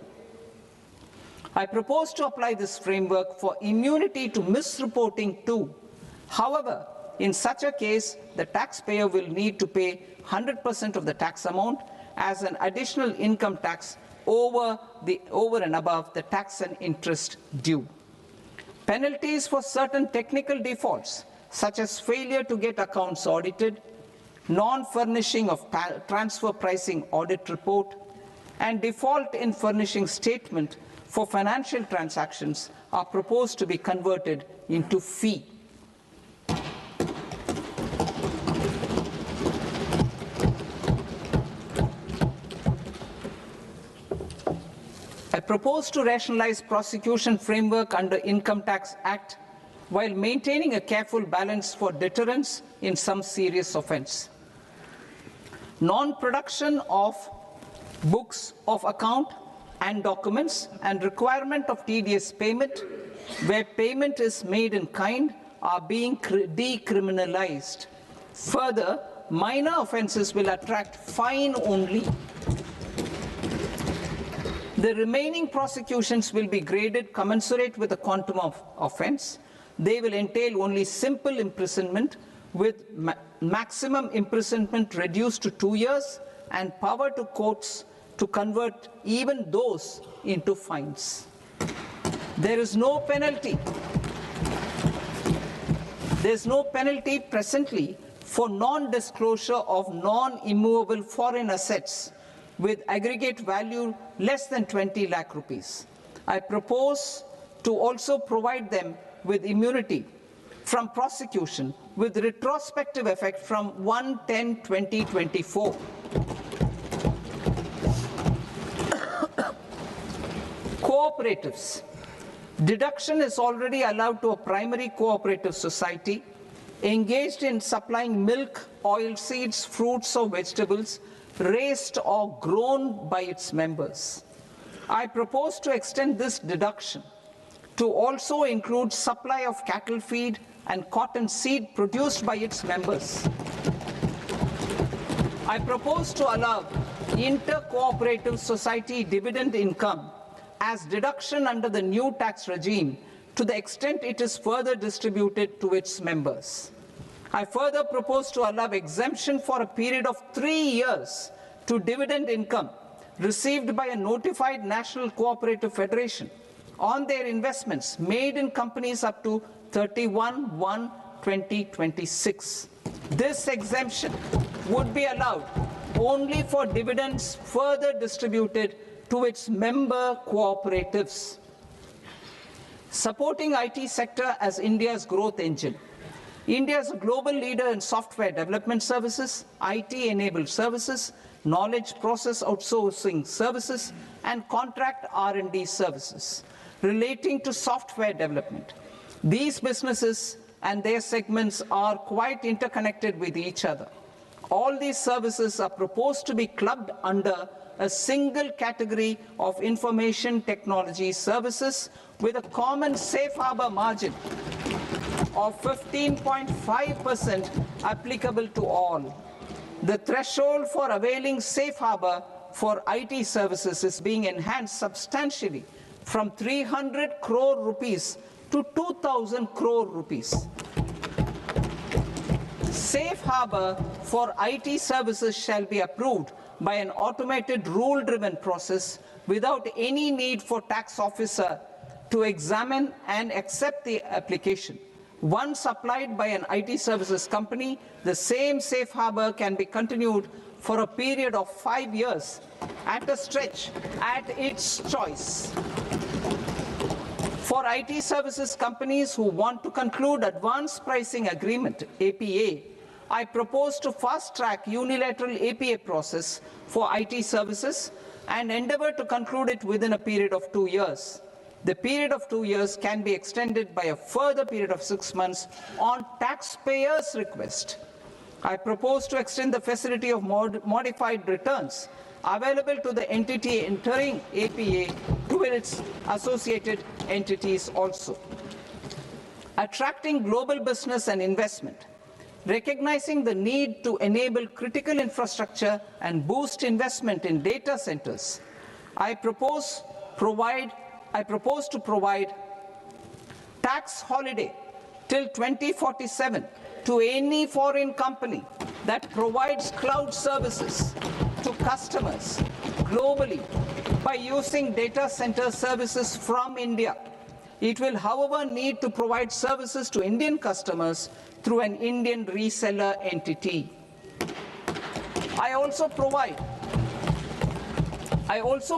I propose to apply this framework for immunity to misreporting too. However, in such a case, the taxpayer will need to pay 100% of the tax amount as an additional income tax over and above the tax and interest due. Penalties for certain technical defaults, such as failure to get accounts audited, non-furnishing of transfer pricing audit report, and default in furnishing statement for financial transactions, are proposed to be converted into fee. I propose to rationalize prosecution framework under Income Tax Act while maintaining a careful balance for deterrence in some serious offence. Non-production of books of account and documents and requirement of TDS payment where payment is made in kind are being decriminalized. Further, minor offences will attract fine only. The remaining prosecutions will be graded commensurate with the quantum of offence. They will entail only simple imprisonment with maximum imprisonment reduced to 2 years and power to courts to convert even those into fines. There is no penalty. There is no penalty presently for non-disclosure of non-immovable foreign assets with aggregate value less than 20 lakh rupees. I propose to also provide them with immunity from prosecution with retrospective effect from 1/10/2024. Cooperatives. Deduction is already allowed to a primary cooperative society engaged in supplying milk, oilseeds, fruits or vegetables raised or grown by its members. I propose to extend this deduction to also include supply of cattle feed and cotton seed produced by its members. I propose to allow inter-cooperative society dividend income as deduction under the new tax regime to the extent it is further distributed to its members. I further propose to allow exemption for a period of 3 years to dividend income received by a notified national cooperative federation on their investments made in companies up to 31/1/2026. This exemption would be allowed only for dividends further distributed to its member cooperatives. Supporting IT sector as India's growth engine. India is a global leader in software development services, IT-enabled services, knowledge process outsourcing services, and contract R&D services relating to software development. These businesses and their segments are quite interconnected with each other. All these services are proposed to be clubbed under a single category of information technology services with a common safe harbor margin of 15.5% applicable to all. The threshold for availing safe harbor for IT services is being enhanced substantially from 300 crore rupees to 2,000 crore rupees. Safe harbor for IT services shall be approved by an automated rule-driven process without any need for tax officer to examine and accept the application. Once applied by an IT services company, the same safe harbor can be continued for a period of 5 years at a stretch at its choice. For IT services companies who want to conclude advanced pricing agreement, APA, I propose to fast-track unilateral APA process for IT services and endeavor to conclude it within a period of 2 years. The period of 2 years can be extended by a further period of 6 months on taxpayers' request. I propose to extend the facility of modified returns available to the entity entering APA to its associated entities also. Attracting global business and investment. Recognizing the need to enable critical infrastructure and boost investment in data centers, I propose to provide tax holiday till 2047 to any foreign company that provides cloud services to customers globally by using data center services from India. It will, however, need to provide services to Indian customers through an Indian reseller entity. I also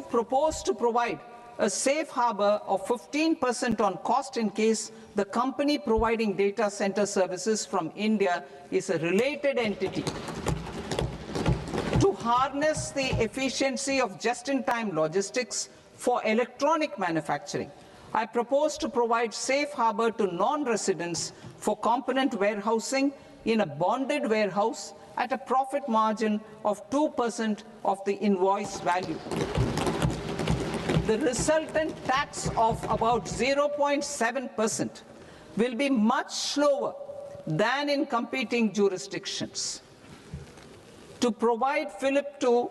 propose to provide a safe harbor of 15% on cost in case the company providing data center services from India is a related entity. To harness the efficiency of just-in-time logistics for electronic manufacturing, I propose to provide safe harbor to non-residents for component warehousing in a bonded warehouse at a profit margin of 2% of the invoice value. The resultant tax of about 0.7% will be much lower than in competing jurisdictions. To provide fillip to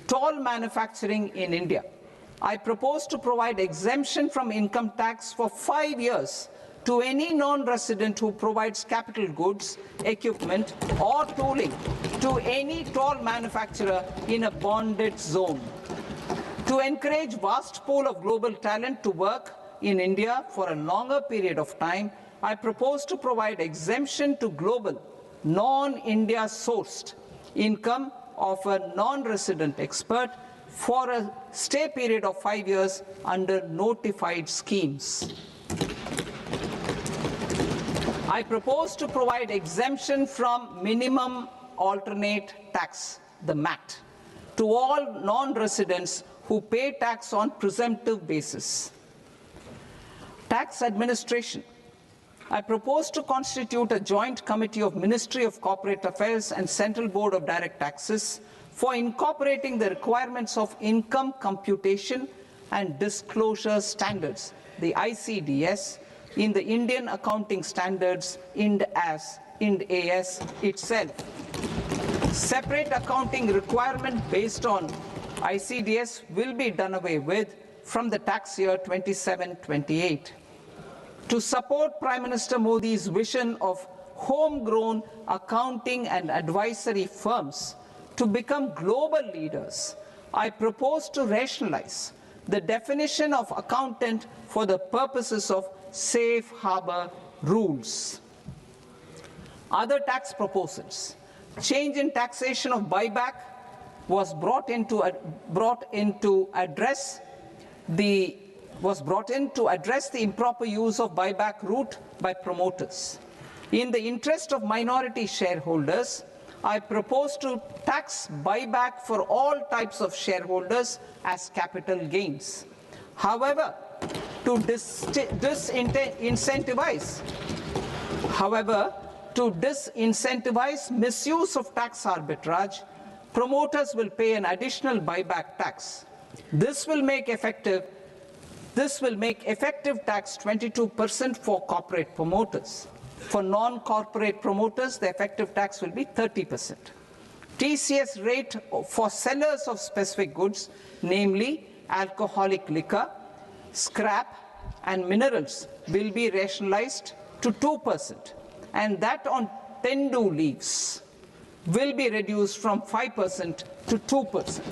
toll manufacturing in India, I propose to provide exemption from income tax for 5 years to any non-resident who provides capital goods, equipment, or tooling to any toll manufacturer in a bonded zone. To encourage vast pool of global talent to work in India for a longer period of time, I propose to provide exemption to global, non-India sourced income of a non-resident expert for a stay period of 5 years under notified schemes. I propose to provide exemption from minimum alternate tax, the MAT, to all non-residents who pay tax on presumptive basis. Tax administration. I propose to constitute a joint committee of Ministry of Corporate Affairs and Central Board of Direct Taxes for incorporating the requirements of income computation and disclosure standards, the ICDS, in the Indian Accounting Standards, IND AS itself. Separate accounting requirement based on ICDS will be done away with from the tax year 27-28. To support Prime Minister Modi's vision of homegrown accounting and advisory firms to become global leaders, I propose to rationalize the definition of accountant for the purposes of safe harbor rules. Other tax proposals. Change in taxation of buyback was brought in to address the improper use of buyback route by promoters. In the interest of minority shareholders, I propose to tax buyback for all types of shareholders as capital gains. However, to disincentivize misuse of tax arbitrage, promoters will pay an additional buyback tax. This will make effective tax 22% for corporate promoters. For non-corporate promoters, the effective tax will be 30%. TCS rate for sellers of specific goods, namely alcoholic liquor, scrap, and minerals, will be rationalized to 2%, and that on tendu leaves will be reduced from 5% to 2%.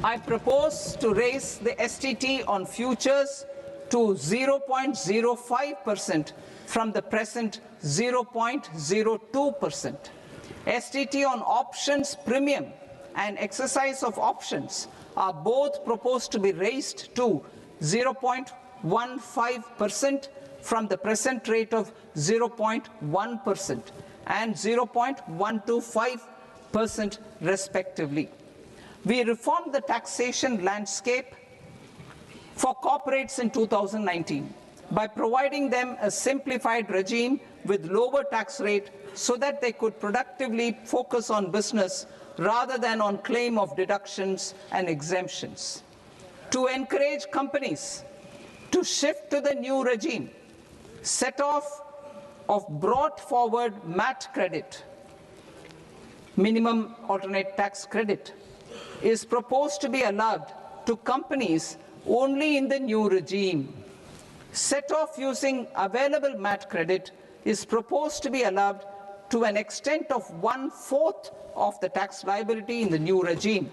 I propose to raise the STT on futures to 0.05% from the present 0.02%. STT on options premium and exercise of options are both proposed to be raised to 0.15% from the present rate of 0.1% and 0.125% respectively. We reformed the taxation landscape for corporates in 2019 by providing them a simplified regime with lower tax rate so that they could productively focus on business rather than on claim of deductions and exemptions. To encourage companies to shift to the new regime, set off of brought forward MAT credit, minimum alternate tax credit, is proposed to be allowed to companies only in the new regime. Set off using available MAT credit is proposed to be allowed to an extent of 1/4 of the tax liability in the new regime.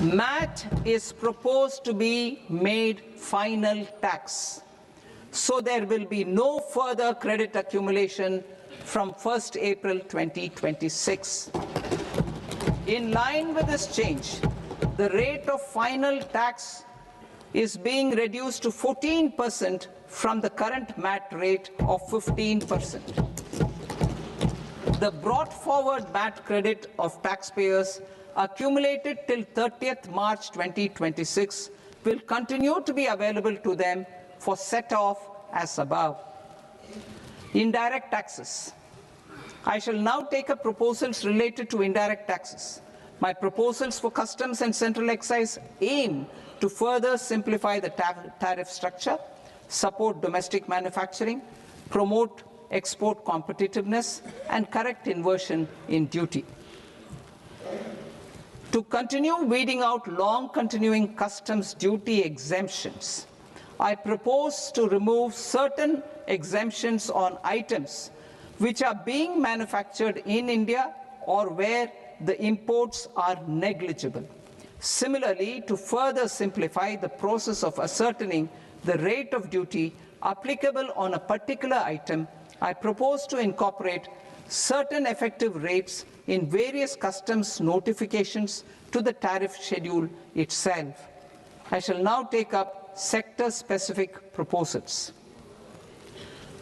MAT is proposed to be made final tax, so there will be no further credit accumulation from 1st April 2026. In line with this change, the rate of final tax is being reduced to 14% from the current MAT rate of 15%. The brought forward MAT credit of taxpayers accumulated till 30th March 2026 will continue to be available to them for set-off as above. Indirect taxes. I shall now take up proposals related to indirect taxes. My proposals for customs and central excise aim to further simplify the tariff structure, support domestic manufacturing, promote export competitiveness, and correct inversion in duty. To continue weeding out long-continuing customs duty exemptions, I propose to remove certain exemptions on items which are being manufactured in India or where the imports are negligible. Similarly, to further simplify the process of ascertaining the rate of duty applicable on a particular item, I propose to incorporate certain effective rates in various customs notifications to the tariff schedule itself. I shall now take up sector-specific proposals.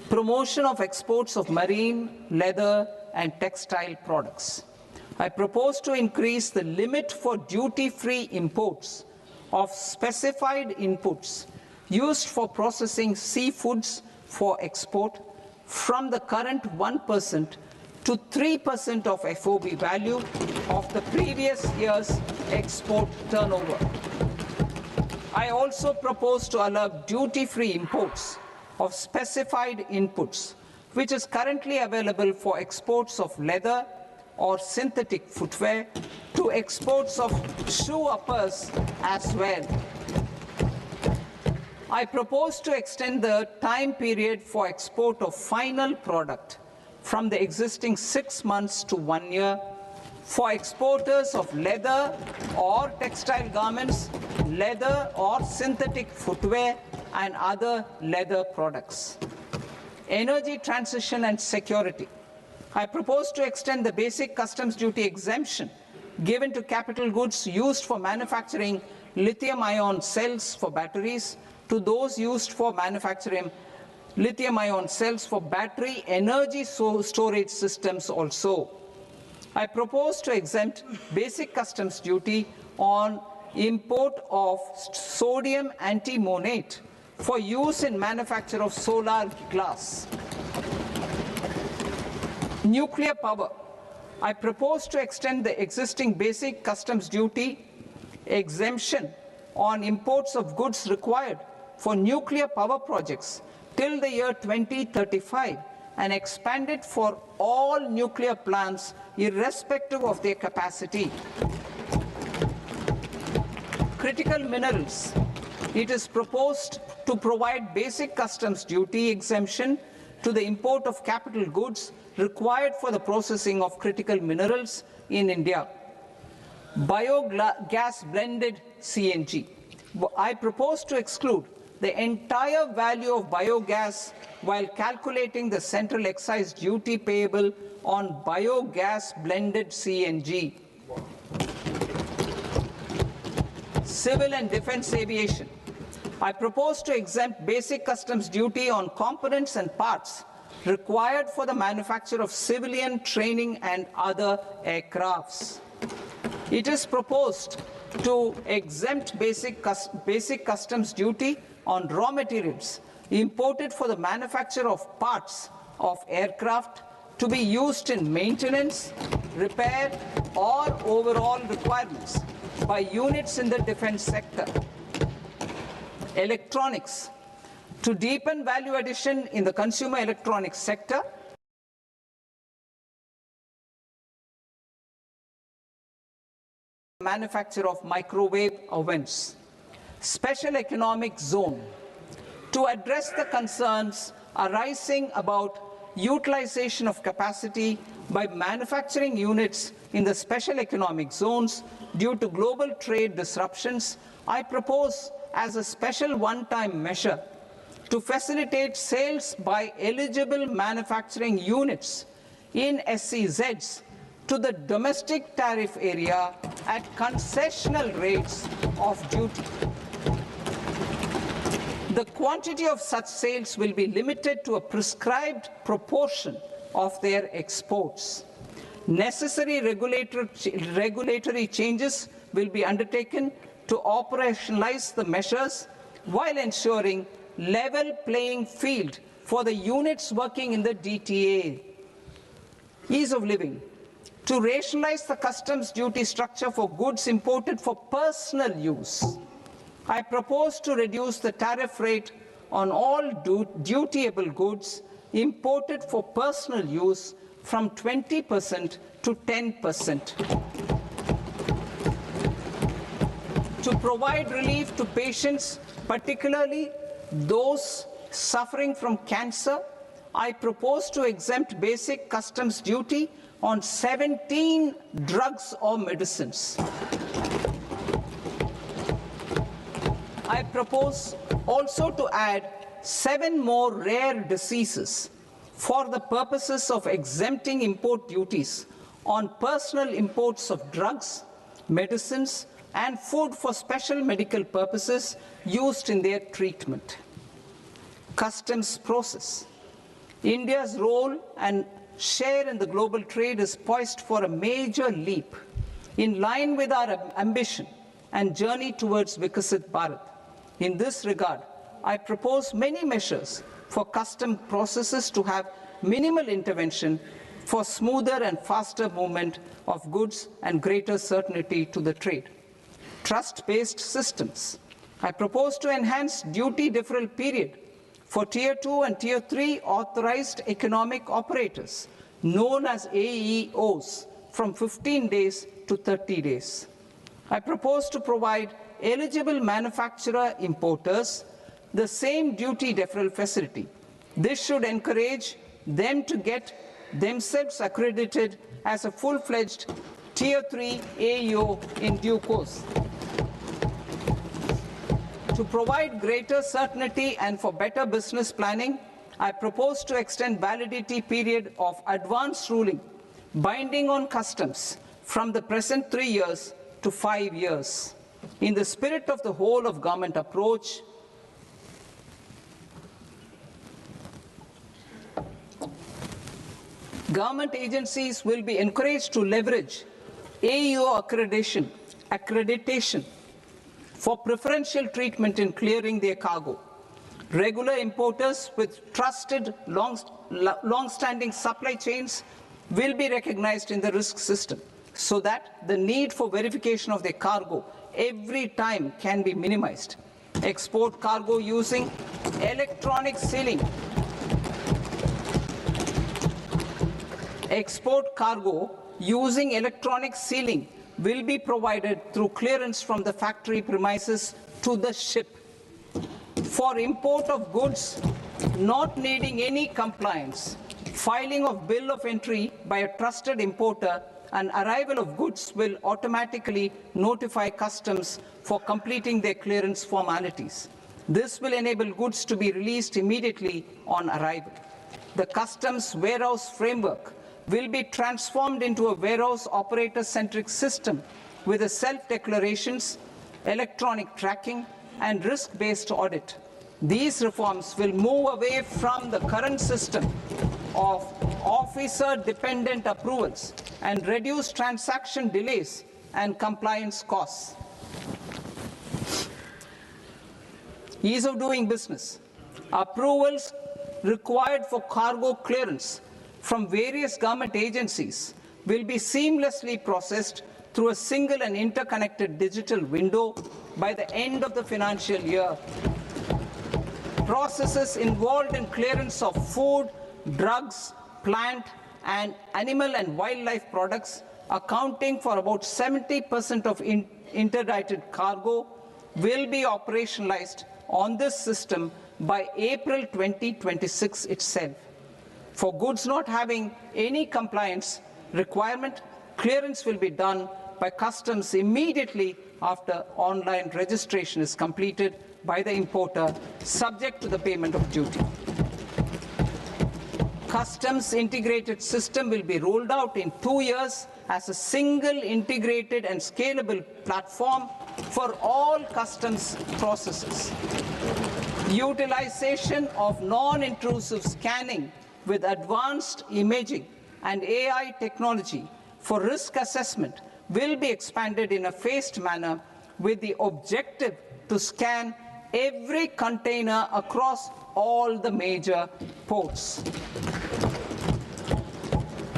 Promotion of exports of marine, leather, and textile products. I propose to increase the limit for duty-free imports of specified inputs used for processing seafoods for export from the current 1% to 3% of FOB value of the previous year's export turnover. I also propose to allow duty-free imports of specified inputs, which is currently available for exports of leather or synthetic footwear, to exports of shoe uppers as well. I propose to extend the time period for export of final product from the existing 6 months to 1 year for exporters of leather or textile garments, leather or synthetic footwear, and other leather products. Energy transition and security. I propose to extend the basic customs duty exemption given to capital goods used for manufacturing lithium-ion cells for batteries to those used for manufacturing lithium-ion cells for battery energy storage systems also. I propose to exempt basic customs duty on import of sodium antimonate for use in manufacture of solar glass. Nuclear power. I propose to extend the existing basic customs duty exemption on imports of goods required for nuclear power projects till the year 2035 and expand it for all nuclear plants irrespective of their capacity. Critical minerals. It is proposed to provide basic customs duty exemption to the import of capital goods required for the processing of critical minerals in India. Biogas blended CNG. I propose to exclude the entire value of biogas while calculating the central excise duty payable on biogas blended CNG. Civil and defense aviation. I propose to exempt basic customs duty on components and parts required for the manufacture of civilian training and other aircrafts. It is proposed to exempt basic customs duty on raw materials imported for the manufacture of parts of aircraft to be used in maintenance, repair, or overall requirements by units in the defense sector. Electronics. To deepen value addition in the consumer electronics sector, manufacture of microwave ovens. Special economic zone. To address the concerns arising about utilization of capacity by manufacturing units in the special economic zones due to global trade disruptions, I propose as a special one-time measure to facilitate sales by eligible manufacturing units in SEZs to the domestic tariff area at concessional rates of duty. The quantity of such sales will be limited to a prescribed proportion of their exports. Necessary regulatory changes will be undertaken to operationalize the measures while ensuring level playing field for the units working in the DTA. Ease of living. To rationalize the customs duty structure for goods imported for personal use, I propose to reduce the tariff rate on all dutiable goods imported for personal use from 20% to 10%. To provide relief to patients, particularly those suffering from cancer, I propose to exempt basic customs duty on 17 drugs or medicines. I propose also to add 7 more rare diseases for the purposes of exempting import duties on personal imports of drugs, medicines, and food for special medical purposes used in their treatment. Customs process. India's role and share in the global trade is poised for a major leap in line with our ambition and journey towards Vikasit Bharat. In this regard, I propose many measures for custom processes to have minimal intervention for smoother and faster movement of goods and greater certainty to the trade. Trust-based systems. I propose to enhance duty deferral period for Tier 2 and Tier 3 authorized economic operators, known as AEOs, from 15 days to 30 days. I propose to provide eligible manufacturer importers the same duty deferral facility. This should encourage them to get themselves accredited as a full-fledged Tier 3 AEO in due course. To provide greater certainty and for better business planning, I propose to extend validity period of advance ruling binding on customs from the present 3 years to 5 years. In the spirit of the whole of government approach, government agencies will be encouraged to leverage AEO accreditation for preferential treatment in clearing their cargo. Regular importers with trusted long-standing supply chains will be recognized in the risk system so that the need for verification of their cargo every time can be minimized. Export cargo using electronic sealing. Export cargo using electronic sealing will be provided through clearance from the factory premises to the ship. For import of goods not needing any compliance, filing of bill of entry by a trusted importer and arrival of goods will automatically notify customs for completing their clearance formalities. This will enable goods to be released immediately on arrival. The customs warehouse framework will be transformed into a warehouse operator-centric system with a self-declarations, electronic tracking, and risk-based audit. These reforms will move away from the current system of officer-dependent approvals and reduce transaction delays and compliance costs. Ease of doing business. Approvals required for cargo clearance from various government agencies will be seamlessly processed through a single and interconnected digital window by the end of the financial year. Processes involved in clearance of food, drugs, plant, and animal and wildlife products, accounting for about 70% of interdicted cargo, will be operationalized on this system by April 2026 itself. For goods not having any compliance requirement, clearance will be done by customs immediately after online registration is completed by the importer, subject to the payment of duty. Customs integrated system will be rolled out in 2 years as a single integrated and scalable platform for all customs processes. Utilization of non-intrusive scanning with advanced imaging and AI technology for risk assessment will be expanded in a phased manner with the objective to scan every container across all the major ports.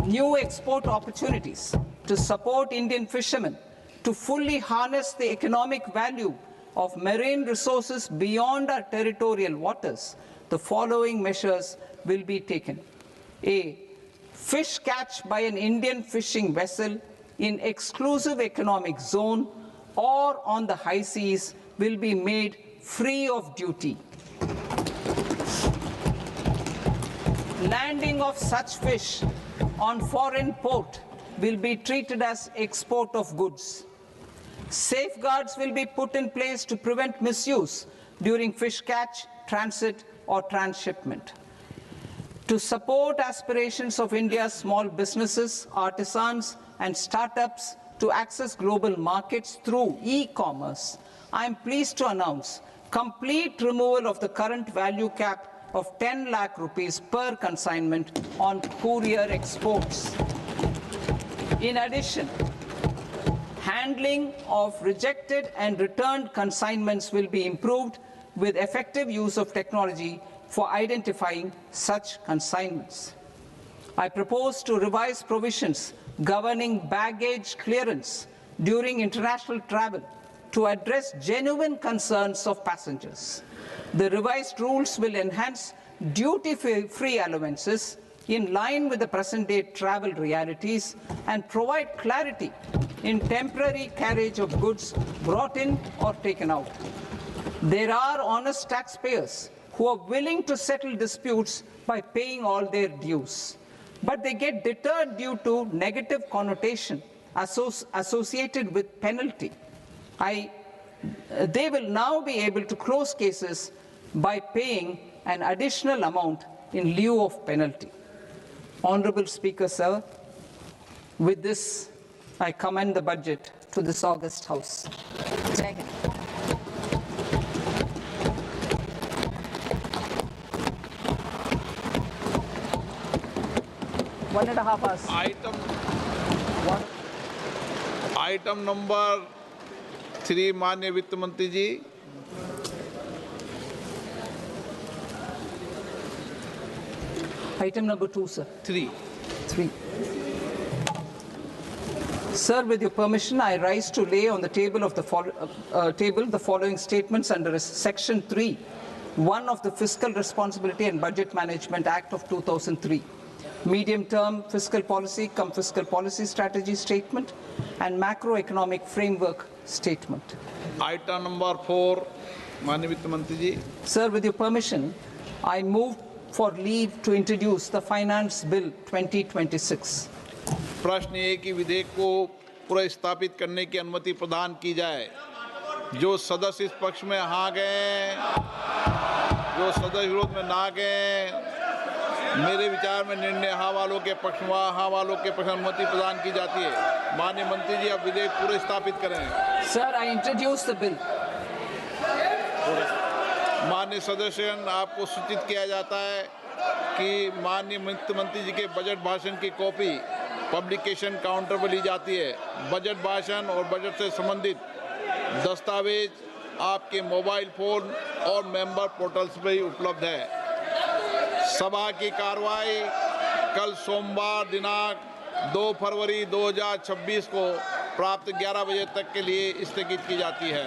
New export opportunities to support Indian fishermen to fully harness the economic value of marine resources beyond our territorial waters. The following measures will be taken. A. Fish catch by an Indian fishing vessel in exclusive economic zone or on the high seas will be made free of duty. Landing of such fish on foreign port will be treated as export of goods. Safeguards will be put in place to prevent misuse during fish catch, transit, or transshipment. To support aspirations of India's small businesses, artisans, and startups to access global markets through e-commerce, I am pleased to announce complete removal of the current value cap of 10 lakh rupees per consignment on courier exports. In addition, handling of rejected and returned consignments will be improved with effective use of technology for identifying such consignments. I propose to revise provisions governing baggage clearance during international travel to address genuine concerns of passengers. The revised rules will enhance duty-free allowances in line with the present-day travel realities and provide clarity in temporary carriage of goods brought in or taken out. There are honest taxpayers who are willing to settle disputes by paying all their dues, but they get deterred due to negative connotation associated with penalty. They will now be able to close cases by paying an additional amount in lieu of penalty. Honorable Speaker, sir, with this, I commend the budget to this august House. Jai Hind. One and a half hours. Item number 3 माननीय वित्त मंत्री जी। Item number 2, sir. 3 Sir, with your permission, I rise to lay on the table of the following statements under Section 3(1) of the Fiscal Responsibility and Budget Management Act of 2003. Medium-term fiscal policy cum fiscal policy strategy statement and macroeconomic framework statement. Item number 4 माननीय वित्त मंत्री जी। Sir, with your permission, I move for leave to introduce the Finance Bill 2026. प्रश्न ये कि विधेयक को पुनर्स्थापित करने की अनुमति प्रदान की जाए। जो सदस्य इस पक्ष में हाँ गए, जो सदस्य विरोध में ना गए, मेरे विचार में निर्णय हाँ वालों के पक्ष में हाँ वालों के पक्ष में अनुमति प्रदान की जाती है। माननीय मंत्री जी, अब विधेयक पूरे स्थापित करें। Sir, I introduce the bill. माननीय सदस्यगण, आपको सूचित किया जाता है कि माननीय वित्त मंत्री जी के बजट भाषण की कॉपी पब्लिकेशन काउंटर पर ली जाती है। बजट भाषण और बजट से संबंधित दस्तावेज आपके मोबाइल फोन और मेंबर पोर्टल्स पर ही उपलब्ध है। सभा की कार्रवाई कल सोमवार दिनांक 2 फरवरी 2026 को प्राप्त 11 बजे तक के लिए स्थगित की जाती है।